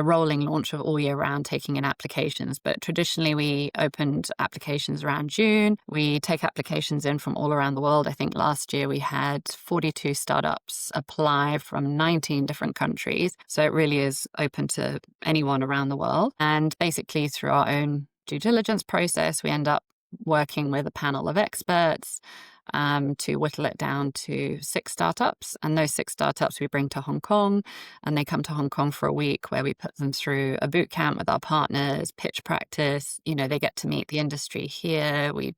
S1: rolling launch of all year round, taking in applications. But traditionally, we opened applications around June. We take applications in from all around the world. I think last year we had 42 startups apply from 19 different countries. So it really is open to anyone around the world. And basically through our own due diligence process, we end up working with a panel of experts to whittle it down to 6 startups. And those 6 startups we bring to Hong Kong, and they come to Hong Kong for a week where we put them through a boot camp with our partners, pitch practice. They get to meet the industry here. We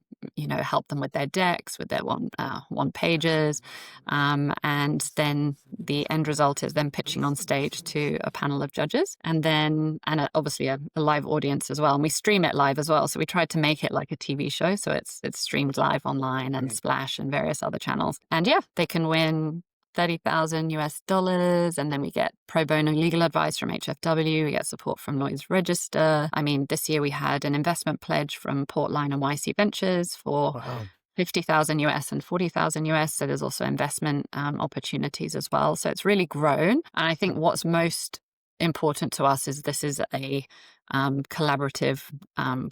S1: help them with their decks, with their one pages. And then the end result is them pitching on stage to a panel of judges and obviously a live audience as well. And we stream it live as well. So we tried to make it like a TV show. So it's streamed live online and Splash and various other channels. And they can win $30,000 and then we get pro bono legal advice from HFW. We get support from Lloyd's Register. I mean, this year we had an investment pledge from Portline and YC Ventures for $50,000 and $40,000. So there's also investment opportunities as well. So it's really grown. And I think what's most important to us is this is a collaborative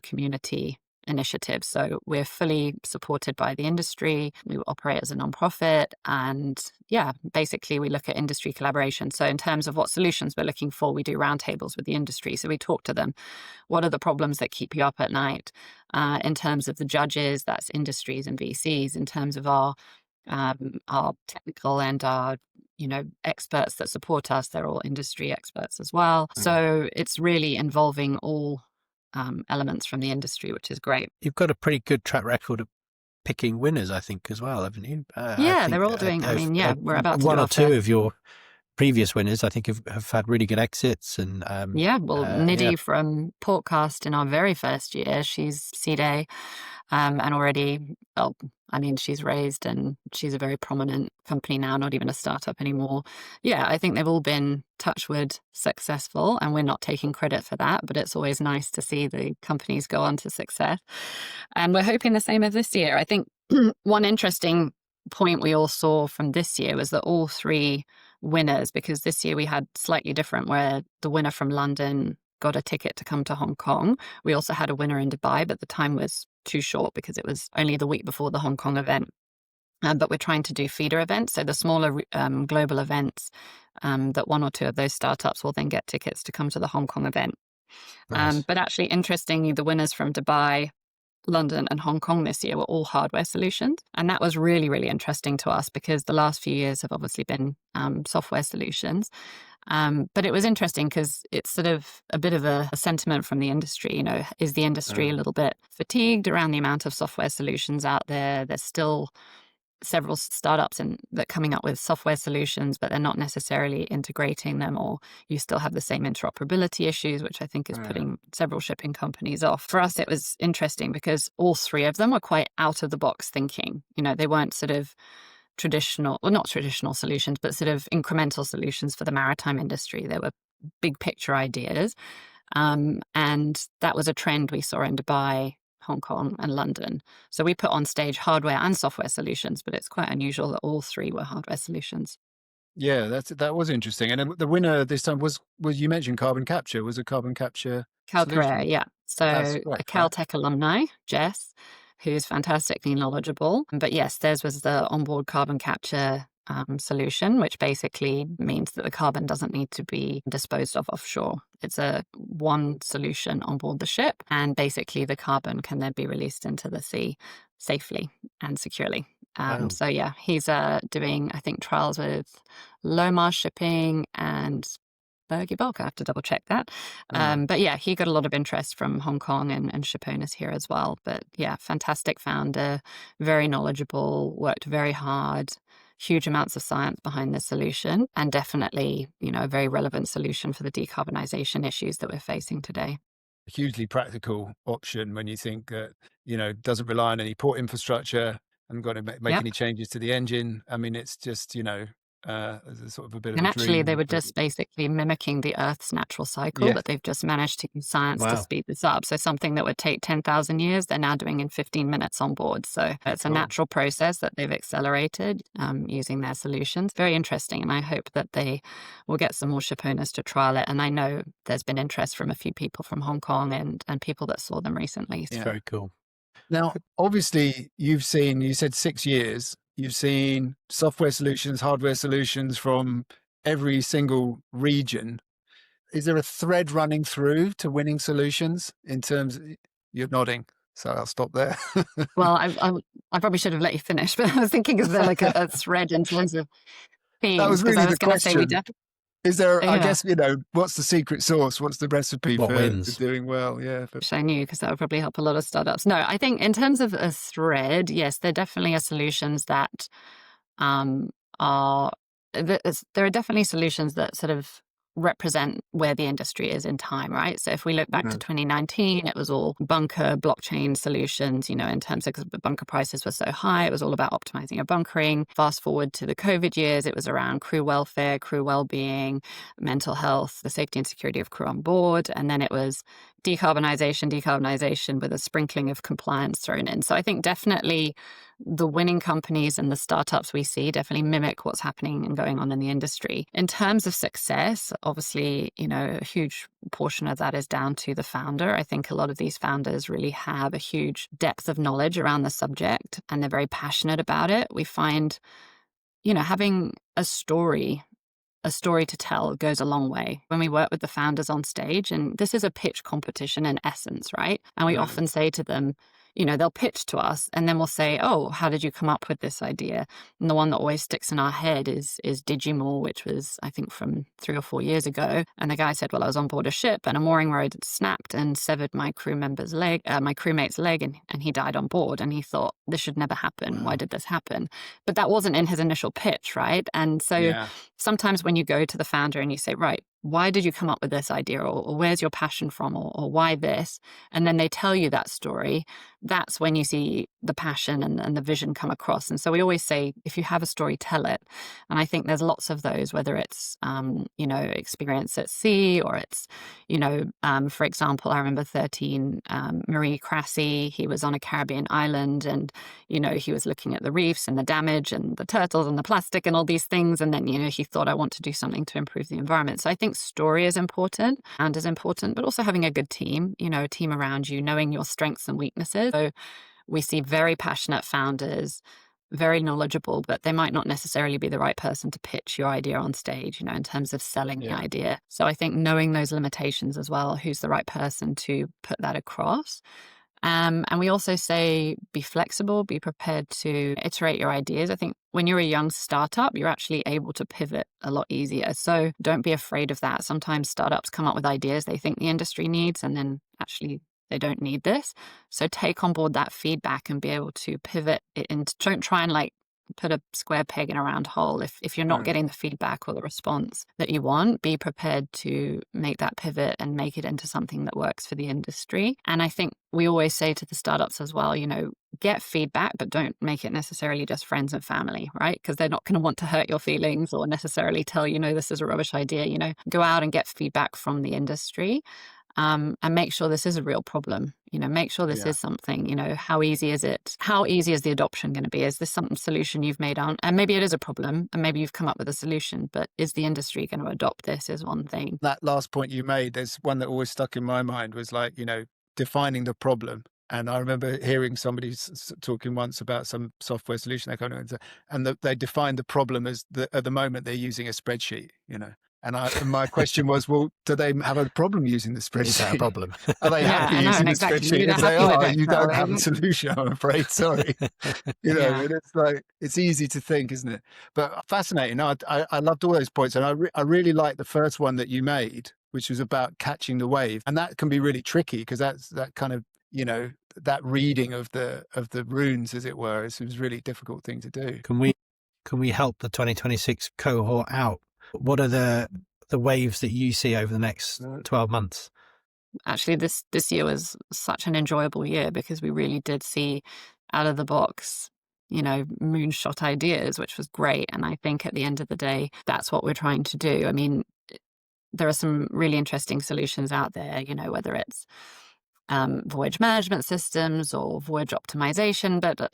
S1: community initiative. So we're fully supported by the industry. We operate as a nonprofit, and basically we look at industry collaboration. So in terms of what solutions we're looking for, we do roundtables with the industry. So we talk to them. What are the problems that keep you up at night? In terms of the judges, that's industries and VCs. In terms of our technical and our experts that support us, they're all industry experts as well. So it's really involving all elements from the industry, which is great.
S3: You've got a pretty good track record of picking winners, I think, as well, haven't you?
S1: They're all doing. We're about to
S3: one
S1: do
S3: or two of your previous winners, I think, have had really good exits. And
S1: Nidhi from Portcast in our very first year, she's seed A, and already, she's raised and she's a very prominent company now, not even a startup anymore. I think they've all been, touch wood, successful, and we're not taking credit for that, but it's always nice to see the companies go on to success. And we're hoping the same of this year. I think one interesting point we all saw from this year was that all three winners, because this year we had slightly different, where the winner from London got a ticket to come to Hong Kong. We also had a winner in Dubai, but the time was too short because it was only the week before the Hong Kong event. But we're trying to do feeder events, so the smaller global events, that one or two of those startups will then get tickets to come to the Hong Kong event.
S3: Nice.
S1: But actually, interestingly, the winners from Dubai, London, and Hong Kong this year were all hardware solutions. And that was really, really interesting to us because the last few years have obviously been software solutions. But it was interesting because it's sort of a bit of a sentiment from the industry. You know, is the industry a little bit fatigued around the amount of software solutions out there? There's still several startups that coming up with software solutions, but they're not necessarily integrating them, or you still have the same interoperability issues, which I think is putting several shipping companies off. For us, it was interesting because all three of them were quite out of the box thinking. You know, they weren't sort of traditional, well, not traditional solutions, but sort of incremental solutions for the maritime industry. They were big picture ideas. And that was a trend we saw in Dubai, Hong Kong, and London. So we put on stage hardware and software solutions, but it's quite unusual that all three were hardware solutions.
S2: Yeah, that was interesting. And the winner this time was you mentioned carbon capture. Was a carbon capture
S1: Calcarea,
S2: solution?
S1: yeah. So
S2: That's
S1: a
S2: right.
S1: Caltech alumni, Jess, who's fantastically knowledgeable. But yes, theirs was the onboard carbon capture solution, which basically means that the carbon doesn't need to be disposed of offshore. It's a one solution on board the ship, and basically the carbon can then be released into the sea safely and securely.
S3: Wow.
S1: So yeah, he's doing, I think, trials with Lomar Shipping and Bergy Bulk. I have to double check that. But yeah, he got a lot of interest from Hong Kong and ship owners here as well. But yeah, fantastic founder, very knowledgeable, worked very hard, huge amounts of science behind the solution, and definitely, you know, a very relevant solution for the decarbonisation issues that we're facing today.
S2: Hugely practical option when you think that, you know, doesn't rely on any port infrastructure and got to make
S1: Yep.
S2: any changes to the engine. I mean, it's just, you know, sort of a bit of
S1: And
S2: a
S1: actually, they
S2: dream.
S1: were just basically mimicking the Earth's natural cycle,
S2: Yeah.
S1: but they've just managed to use science to
S3: Wow.
S1: speed this up. So something that would take 10,000 years, they're now doing in 15 minutes on board. So it's a
S2: Cool.
S1: natural process that they've accelerated using their solutions. Very interesting. And I hope that they will get some more ship owners to trial it. And I know there's been interest from a few people from Hong Kong and people that saw them recently.
S3: It's
S2: Yeah.
S3: very cool.
S2: Now, obviously, you said 6 years, you've seen software solutions, hardware solutions from every single region. Is there a thread running through to winning solutions in terms of, you're nodding, so I'll stop there.
S1: Well, I probably should have let you finish, but I was thinking, is there like a thread in terms of
S2: That
S1: themes?
S2: was
S1: Because I
S2: really the
S1: was going to say we
S2: question.
S1: definitely,
S2: Is there, I
S1: yeah.
S2: guess, you know, what's the secret sauce? What's the recipe
S3: What
S2: for
S3: wins?
S2: doing well? Yeah.
S1: Wish I knew, because that would probably help a lot of startups. No, I think in terms of a thread, yes, there definitely are solutions that um, are, there are definitely solutions that sort of represent where the industry is in time, right? So if we look back to 2019, it was all bunker blockchain solutions, you know, in terms of, because the bunker prices were so high, it was all about optimizing your bunkering. Fast forward to the COVID years, it was around crew welfare, crew well-being, mental health, the safety and security of crew on board. And then it was decarbonization with a sprinkling of compliance thrown in. So I think definitely the winning companies and the startups we see definitely mimic what's happening and going on in the industry. In terms of success, obviously, you know, a huge portion of that is down to the founder. I think a lot of these founders really have a huge depth of knowledge around the subject and they're very passionate about it. We find, you know, having a story to tell goes a long way. When we work with the founders on stage, and this is a pitch competition in essence, right? And we often say to them, you know, they'll pitch to us and then we'll say, oh, how did you come up with this idea? And the one that always sticks in our head is Digimore, which was, I think, from 3 or 4 years ago. And the guy said, well, I was on board a ship and a mooring rod snapped and severed my crewmate's leg, and he died on board. And he thought, this should never happen. Why did this happen? But that wasn't in his initial pitch, right? And so
S2: Yeah.
S1: sometimes when you go to the founder and you say, right, why did you come up with this idea, or where's your passion from, or why this? And then they tell you that story. That's when you see the passion and the vision come across. And so we always say, if you have a story, tell it. And I think there's lots of those, whether it's, experience at sea, or it's, for example, I remember 13, Marie Cressy, he was on a Caribbean island, and, he was looking at the reefs and the damage and the turtles and the plastic and all these things. And then, he thought, I want to do something to improve the environment. So I think story is important, but also having a good team, a team around you, knowing your strengths and weaknesses. So we see very passionate founders, very knowledgeable, but they might not necessarily be the right person to pitch your idea on stage, in terms of selling the idea. So I think knowing those limitations as well, who's the right person to put that across. And we also say, be flexible, be prepared to iterate your ideas. I think when you're a young startup, you're actually able to pivot a lot easier. So don't be afraid of that. Sometimes startups come up with ideas they think the industry needs, and then actually they don't need this. So take on board that feedback and be able to pivot it into, don't try and put a square peg in a round hole. If you're not getting the feedback or the response that you want, be prepared to make that pivot and make it into something that works for the industry. And I think we always say to the startups as well, get feedback, but don't make it necessarily just friends and family, right? Because they're not going to want to hurt your feelings or necessarily tell this is a rubbish idea. Go out and get feedback from the industry. And make sure this is a real problem. Make sure this is something. How easy is it? How easy is the adoption going to be? Is this some solution you've made on? And maybe it is a problem, and maybe you've come up with a solution, but is the industry going to adopt this is one thing.
S2: That last point you made, there's one that always stuck in my mind, was defining the problem. And I remember hearing somebody talking once about some software solution they kind of, and they defined the problem as at the moment they're using a spreadsheet, And my question was, well, do they have a problem using the spreadsheet?
S3: Is that a problem?
S2: Are they happy using the spreadsheet? If they are, you don't have a solution, I'm afraid. Sorry. And it's it's easy to think, isn't it? But fascinating. No, I loved all those points. And I really liked the first one that you made, which was about catching the wave. And that can be really tricky, because that's that kind of, that reading of the runes, as it were, is a really difficult thing to do.
S3: Can we help the 2026 cohort out? What are the waves that you see over the next 12 months?
S1: Actually, this year was such an enjoyable year, because we really did see out of the box, moonshot ideas, which was great. And I think at the end of the day, that's what we're trying to do. I mean, there are some really interesting solutions out there, whether it's voyage management systems or voyage optimization, but,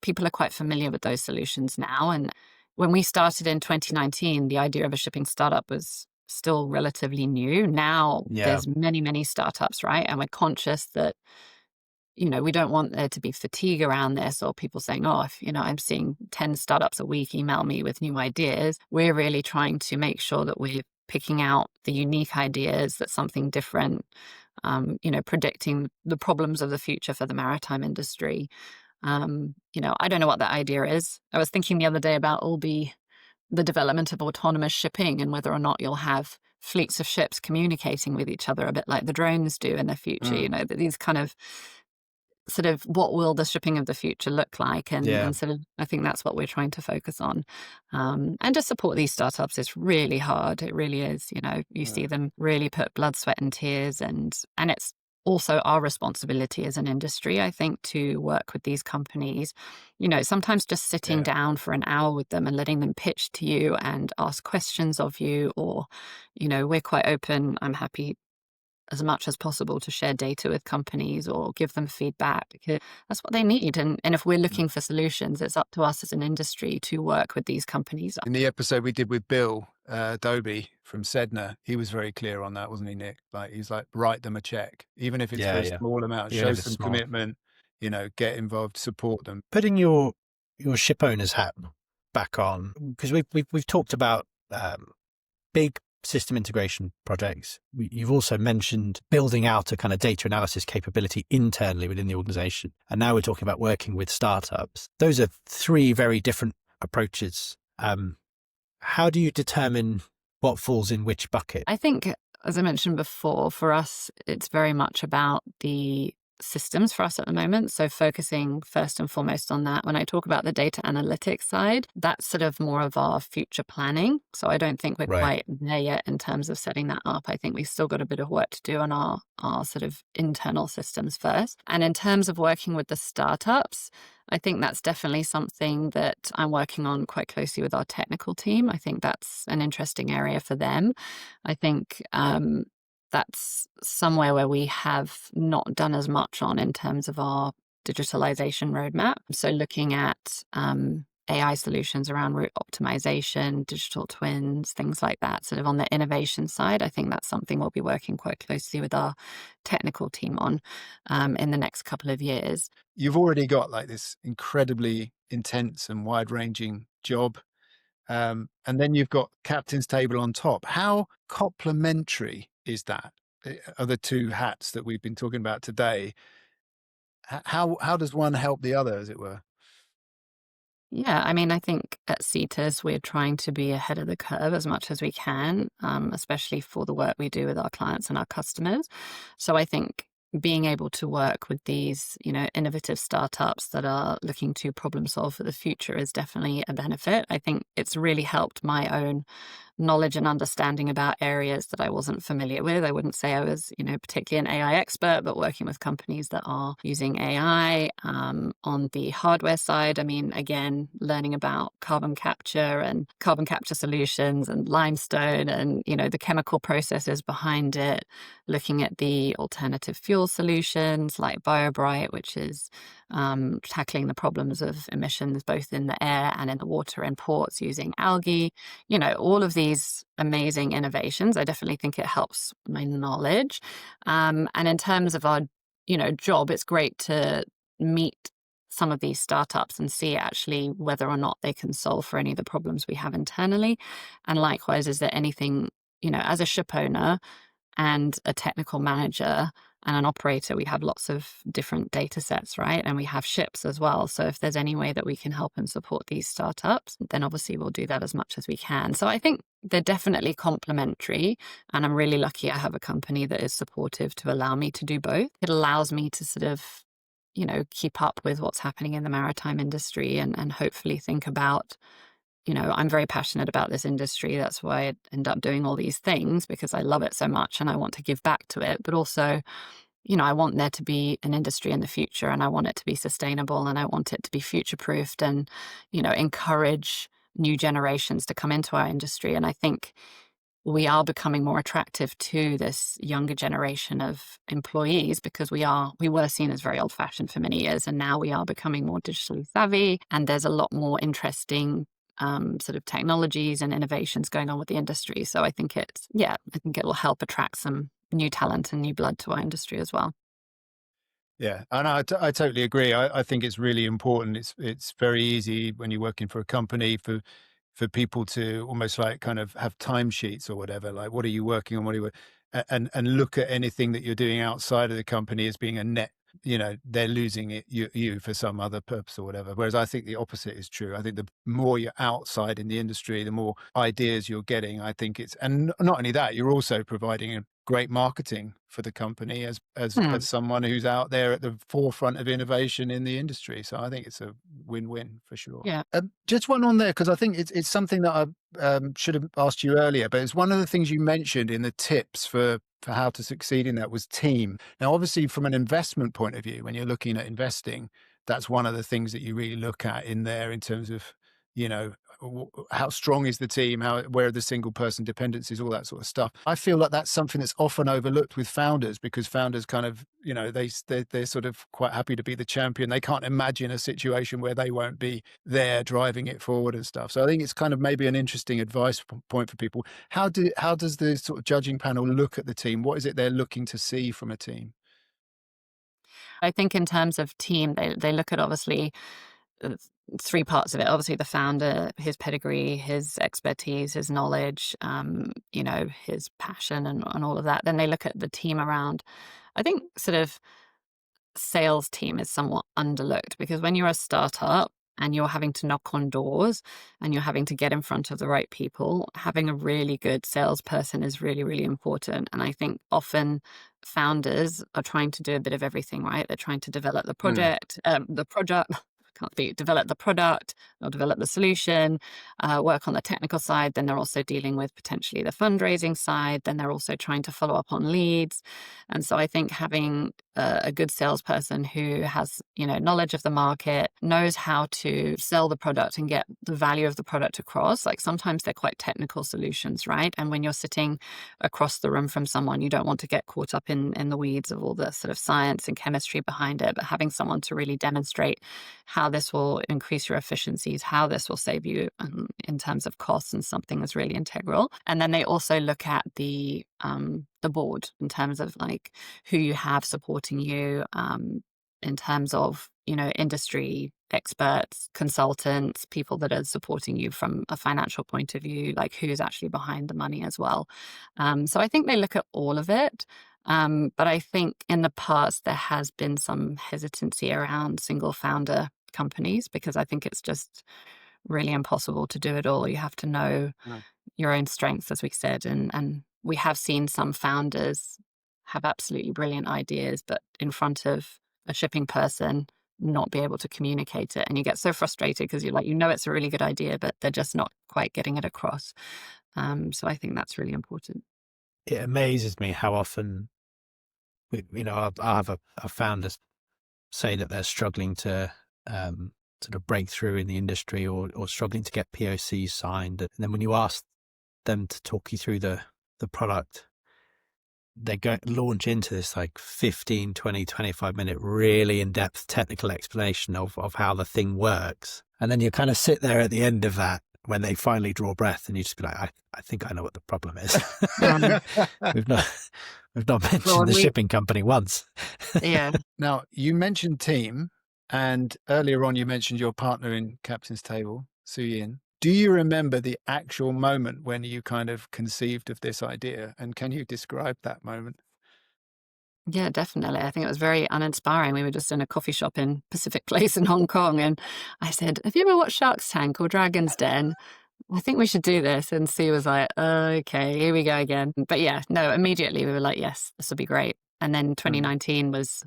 S1: people are quite familiar with those solutions now. And when we started in 2019, the idea of a shipping startup was still relatively new. Now there's many, many startups, right? And we're conscious that, we don't want there to be fatigue around this, or people saying, oh, if, I'm seeing 10 startups a week email me with new ideas. We're really trying to make sure that we're picking out the unique ideas, that's something different, predicting the problems of the future for the maritime industry. I don't know what that idea is. I was thinking the other day about all the development of autonomous shipping, and whether or not you'll have fleets of ships communicating with each other a bit like the drones do in the future. These kind of sort of, what will the shipping of the future look like? And sort of, I think that's what we're trying to focus on. And to support these startups is really hard. It really is. You see them really put blood, sweat and tears, and it's also our responsibility as an industry, I think, to work with these companies. Sometimes just sitting down for an hour with them and letting them pitch to you and ask questions of you, or, we're quite open. I'm happy as much as possible to share data with companies or give them feedback, because that's what they need. And if we're looking for solutions, it's up to us as an industry to work with these companies.
S2: In the episode we did with Bill Dobie from Sedna, he was very clear on that, wasn't he, Nick? He's like, write them a check, even if it's for a small amount, show some commitment, get involved, support them.
S3: Putting your ship owner's hat back on, because we've talked about big system integration projects. You've also mentioned building out a kind of data analysis capability internally within the organization. And now we're talking about working with startups. Those are three very different approaches. How do you determine what falls in which bucket?
S1: I think, as I mentioned before, for us, it's very much about the systems for us at the moment. So focusing first and foremost on that. When I talk about the data analytics side, that's sort of more of our future planning. So I don't think we're
S3: Right.
S1: quite there yet in terms of setting that up. I think we've still got a bit of work to do on our sort of internal systems first. And in terms of working with the startups, I think that's definitely something that I'm working on quite closely with our technical team. I think that's an interesting area for them. I think that's somewhere where we have not done as much on in terms of our digitalization roadmap. So looking at AI solutions around route optimization, digital twins, things like that, sort of on the innovation side, I think that's something we'll be working quite closely with our technical team on in the next couple of years.
S2: You've already got like this incredibly intense and wide-ranging job. And then you've got captain's table on top. How complementary is that? Are the two hats that we've been talking about today? How does one help the other, as it were?
S1: Yeah, I mean, I think at Cetus, we're trying to be ahead of the curve as much as we can, especially for the work we do with our clients and our customers. So I think being able to work with these, innovative startups that are looking to problem solve for the future is definitely a benefit. I think it's really helped my own knowledge and understanding about areas that I wasn't familiar with. I wouldn't say I was, particularly an AI expert, but working with companies that are using AI on the hardware side. I mean, again, learning about carbon capture and carbon capture solutions and limestone and, the chemical processes behind it, looking at the alternative fuel solutions like BioBright, which is tackling the problems of emissions both in the air and in the water in ports using algae. All of these amazing innovations. I definitely think it helps my knowledge. And in terms of our, job, it's great to meet some of these startups and see actually whether or not they can solve for any of the problems we have internally. And likewise, is there anything, as a ship owner and a technical manager and an operator, we have lots of different data sets, right? And we have ships as well. So if there's any way that we can help and support these startups, then obviously we'll do that as much as we can. So I think they're definitely complementary. And I'm really lucky I have a company that is supportive to allow me to do both. It allows me to sort of, keep up with what's happening in the maritime industry and hopefully think about, I'm very passionate about this industry. That's why I end up doing all these things because I love it so much and I want to give back to it. But also, I want there to be an industry in the future and I want it to be sustainable and I want it to be future proofed and, encourage new generations to come into our industry. And I think we are becoming more attractive to this younger generation of employees because we were seen as very old fashioned for many years. And now we are becoming more digitally savvy and there's a lot more interesting sort of technologies and innovations going on with the industry. So I think I think it will help attract some new talent and new blood to our industry as well.
S2: Yeah, and I totally agree. I think it's really important. It's very easy when you're working for a company for people to almost like kind of have timesheets or whatever. Like, what are you working on? What are you, and look at anything that you're doing outside of the company as being a net. They're losing it you for some other purpose or whatever. Whereas I think the opposite is true. I think the more you're outside in the industry, the more ideas you're getting. I think and not only that, you're also providing a great marketing for the company as
S1: Hmm.
S2: someone who's out there at the forefront of innovation in the industry. So I think it's a win-win for sure.
S1: Yeah.
S2: Just one on there because I think it's something that I should have asked you earlier, but it's one of the things you mentioned in the tips for how to succeed in that was team. Now, obviously, from an investment point of view, when you're looking at investing, that's one of the things that you really look at in there in terms of, how strong is the team, where are the single person dependencies, all that sort of stuff. I feel like that's something that's often overlooked with founders because founders kind of, they're sort of quite happy to be the champion. They can't imagine a situation where they won't be there driving it forward and stuff. So I think it's kind of maybe an interesting advice point for people. How does the sort of judging panel look at the team? What is it they're looking to see from a team?
S1: I think in terms of team, they look at obviously uh, three parts of it. Obviously, the founder, his pedigree, his expertise, his knowledge, his passion and all of that. Then they look at the team around. I think sort of sales team is somewhat underlooked because when you're a startup and you're having to knock on doors and you're having to get in front of the right people, having a really good salesperson is really, really important. And I think often founders are trying to do a bit of everything, right? They're trying to develop the project, can't speak, develop the product or develop the solution, work on the technical side. Then they're also dealing with potentially the fundraising side. Then they're also trying to follow up on leads. And so I think having a good salesperson who has, knowledge of the market, knows how to sell the product and get the value of the product across. Like sometimes they're quite technical solutions, right? And when you're sitting across the room from someone, you don't want to get caught up in the weeds of all the sort of science and chemistry behind it, but having someone to really demonstrate how this will increase your efficiencies, how this will save you in terms of costs and something that's really integral. And then they also look at the board in terms of like who you have supporting you, in terms of, industry experts, consultants, people that are supporting you from a financial point of view, like who's actually behind the money as well. So I think they look at all of it. But I think in the past, there has been some hesitancy around single founder companies because I think it's just really impossible to do it all. You have to know your own strengths, as we said. And we have seen some founders have absolutely brilliant ideas, but in front of a shipping person, not be able to communicate it. And you get so frustrated because you're like, it's a really good idea, but they're just not quite getting it across. So I think that's really important.
S3: It amazes me how often, I'll have a founder say that they're struggling to sort of break through in the industry or struggling to get POCs signed. And then when you ask them to talk you through the product, they launch into this like 15, 20, 25-minute really in-depth technical explanation of how the thing works. And then you kind of sit there at the end of that when they finally draw breath and you just be like, I think I know what the problem is. We've not mentioned the shipping company once.
S1: Yeah.
S2: Now, you mentioned team, and earlier on you mentioned your partner in Captain's Table, Su Yin. Do you remember the actual moment when you kind of conceived of this idea? And can you describe that moment?
S1: Yeah, definitely. I think it was very uninspiring. We were just in a coffee shop in Pacific Place in Hong Kong. And I said, have you ever watched Shark's Tank or Dragon's Den? I think we should do this. And Sue was like, okay, here we go again. But yeah, no, immediately we were like, yes, this will be great. And then 2019 was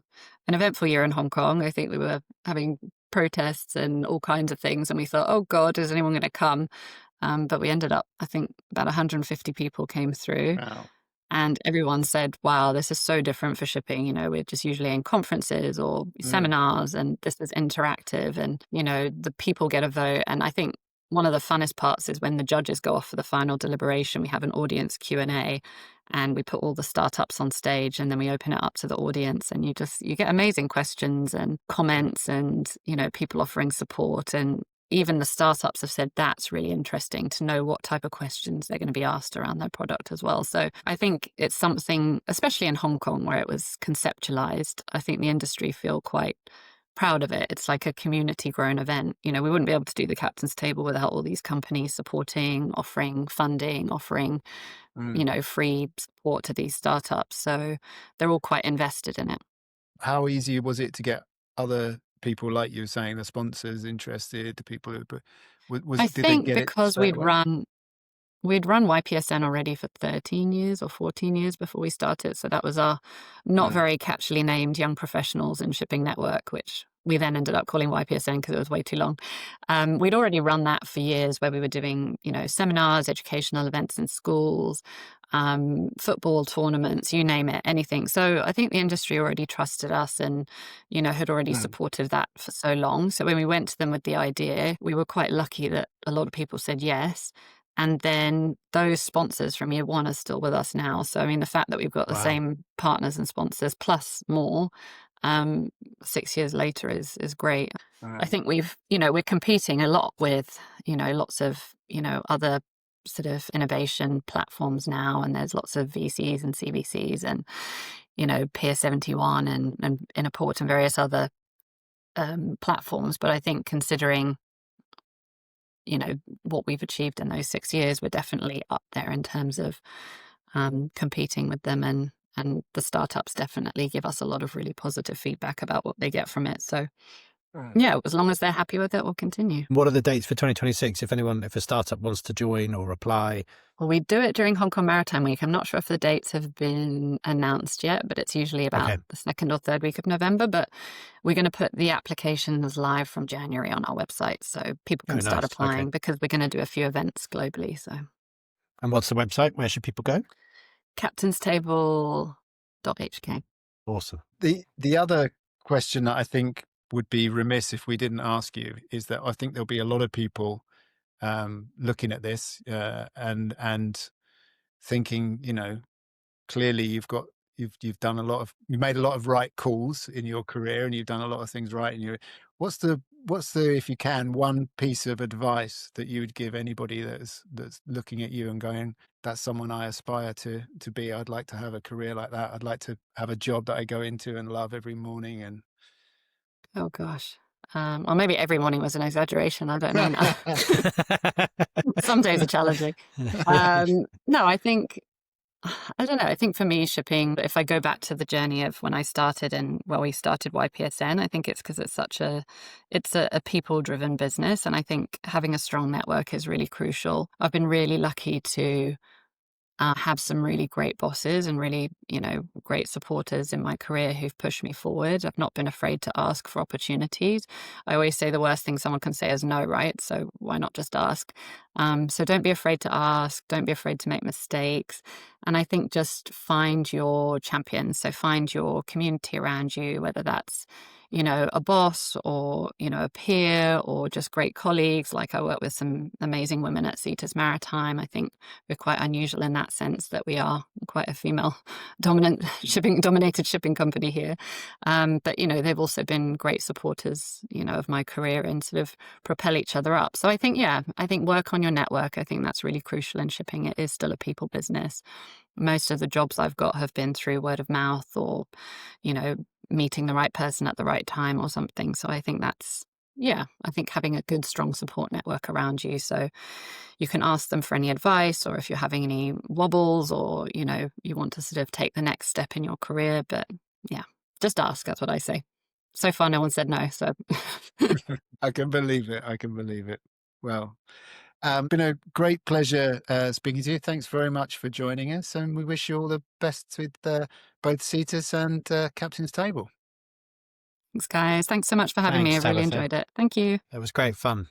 S1: an eventful year in Hong Kong. I think we were having protests and all kinds of things. And we thought, oh God, is anyone going to come? But we ended up, I think about 150 people came through.
S2: Wow.
S1: And everyone said, wow, this is so different for shipping. We're just usually in conferences or seminars, and this is interactive and, the people get a vote. And I think one of the funnest parts is when the judges go off for the final deliberation, we have an audience Q&A and we put all the startups on stage and then we open it up to the audience and you get amazing questions and comments and, people offering support. And even the startups have said that's really interesting to know what type of questions they're going to be asked around their product as well. So I think it's something, especially in Hong Kong where it was conceptualized, I think the industry feel quite proud of it. It's like a community grown event. We wouldn't be able to do the Captain's Table without all these companies supporting, offering funding, offering, free support to these startups. So they're all quite invested in it.
S2: How easy was it to get other people, like you were saying, the sponsors interested, the people who
S1: I
S2: did
S1: think
S2: they get
S1: because
S2: it straight away?
S1: we'd run YPSN already for 13 years or 14 years before we started. So that was our not very catchily named Young Professionals in Shipping Network, which we then ended up calling YPSN because it was way too long. We'd already run that for years where we were doing, seminars, educational events in schools, football tournaments, you name it, anything. So I think the industry already trusted us and, had already supported that for so long. So when we went to them with the idea, we were quite lucky that a lot of people said yes. And then those sponsors from year one are still with us now. So, I mean, the fact that we've got the same partners and sponsors plus more 6 years later is great. I think we're competing a lot with, lots of, other sort of innovation platforms now. And there's lots of VCs and CVCs and, Pier 71 and Innoport and various other platforms. But I think considering what we've achieved in those 6 years, we're definitely up there in terms of competing with them. And the startups definitely give us a lot of really positive feedback about what they get from it. So Yeah, as long as they're happy with it, we'll continue.
S3: What are the dates for 2026 if a startup wants to join or apply?
S1: Well, we do it during Hong Kong Maritime Week. I'm not sure if the dates have been announced yet, but it's usually about
S3: Okay.
S1: the second or third week of November. But we're going to put the applications live from January on our website so people
S3: Oh,
S1: can start
S3: nice. Okay.
S1: applying because we're going to do a few events globally. So
S3: And what's the website? Where should people go?
S1: captainstable.hk.
S3: Awesome.
S2: The other question that I think would be remiss if we didn't ask you is that I think there'll be a lot of people looking at this and thinking, clearly you've done you've made a lot of right calls in your career and you've done a lot of things right in your. What's the if you can, one piece of advice that you would give anybody that's looking at you and going, that's someone I aspire to be. I'd like to have a career like that. I'd like to have a job that I go into and love every morning. And
S1: Oh, gosh. Or maybe every morning was an exaggeration. I don't know now. Some days are challenging. No, I think, I don't know. I think for me, shipping, if I go back to the journey of when I started and where we started YPSN, I think it's because it's a people-driven business. And I think having a strong network is really crucial. I've been really lucky to have some really great bosses and really, great supporters in my career who've pushed me forward. I've not been afraid to ask for opportunities. I always say the worst thing someone can say is no, right? So why not just ask? So don't be afraid to ask. Don't be afraid to make mistakes. And I think just find your champions. So find your community around you, whether that's, a boss or, a peer or just great colleagues. Like I work with some amazing women at Cetus Maritime. I think we're quite unusual in that sense that we are quite a female dominated shipping company here. But, they've also been great supporters, of my career and sort of propel each other up. So I think work on your network. I think that's really crucial in shipping. It is still a people business. Most of the jobs I've got have been through word of mouth or, meeting the right person at the right time or something. So I think I think having a good, strong support network around you. So you can ask them for any advice or if you're having any wobbles or, you want to sort of take the next step in your career. But yeah, just ask. That's what I say. So far, no one said no. So
S2: I can believe it. I can believe it. Well, been a great pleasure speaking to you. Thanks very much for joining us, and we wish you all the best with both Cetus and Captain's Table.
S1: thanks, guys. Thanks so much for having me.
S3: Thanks,
S1: I've really
S3: Tabitha.
S1: enjoyed it. Thank you.
S3: It was great fun.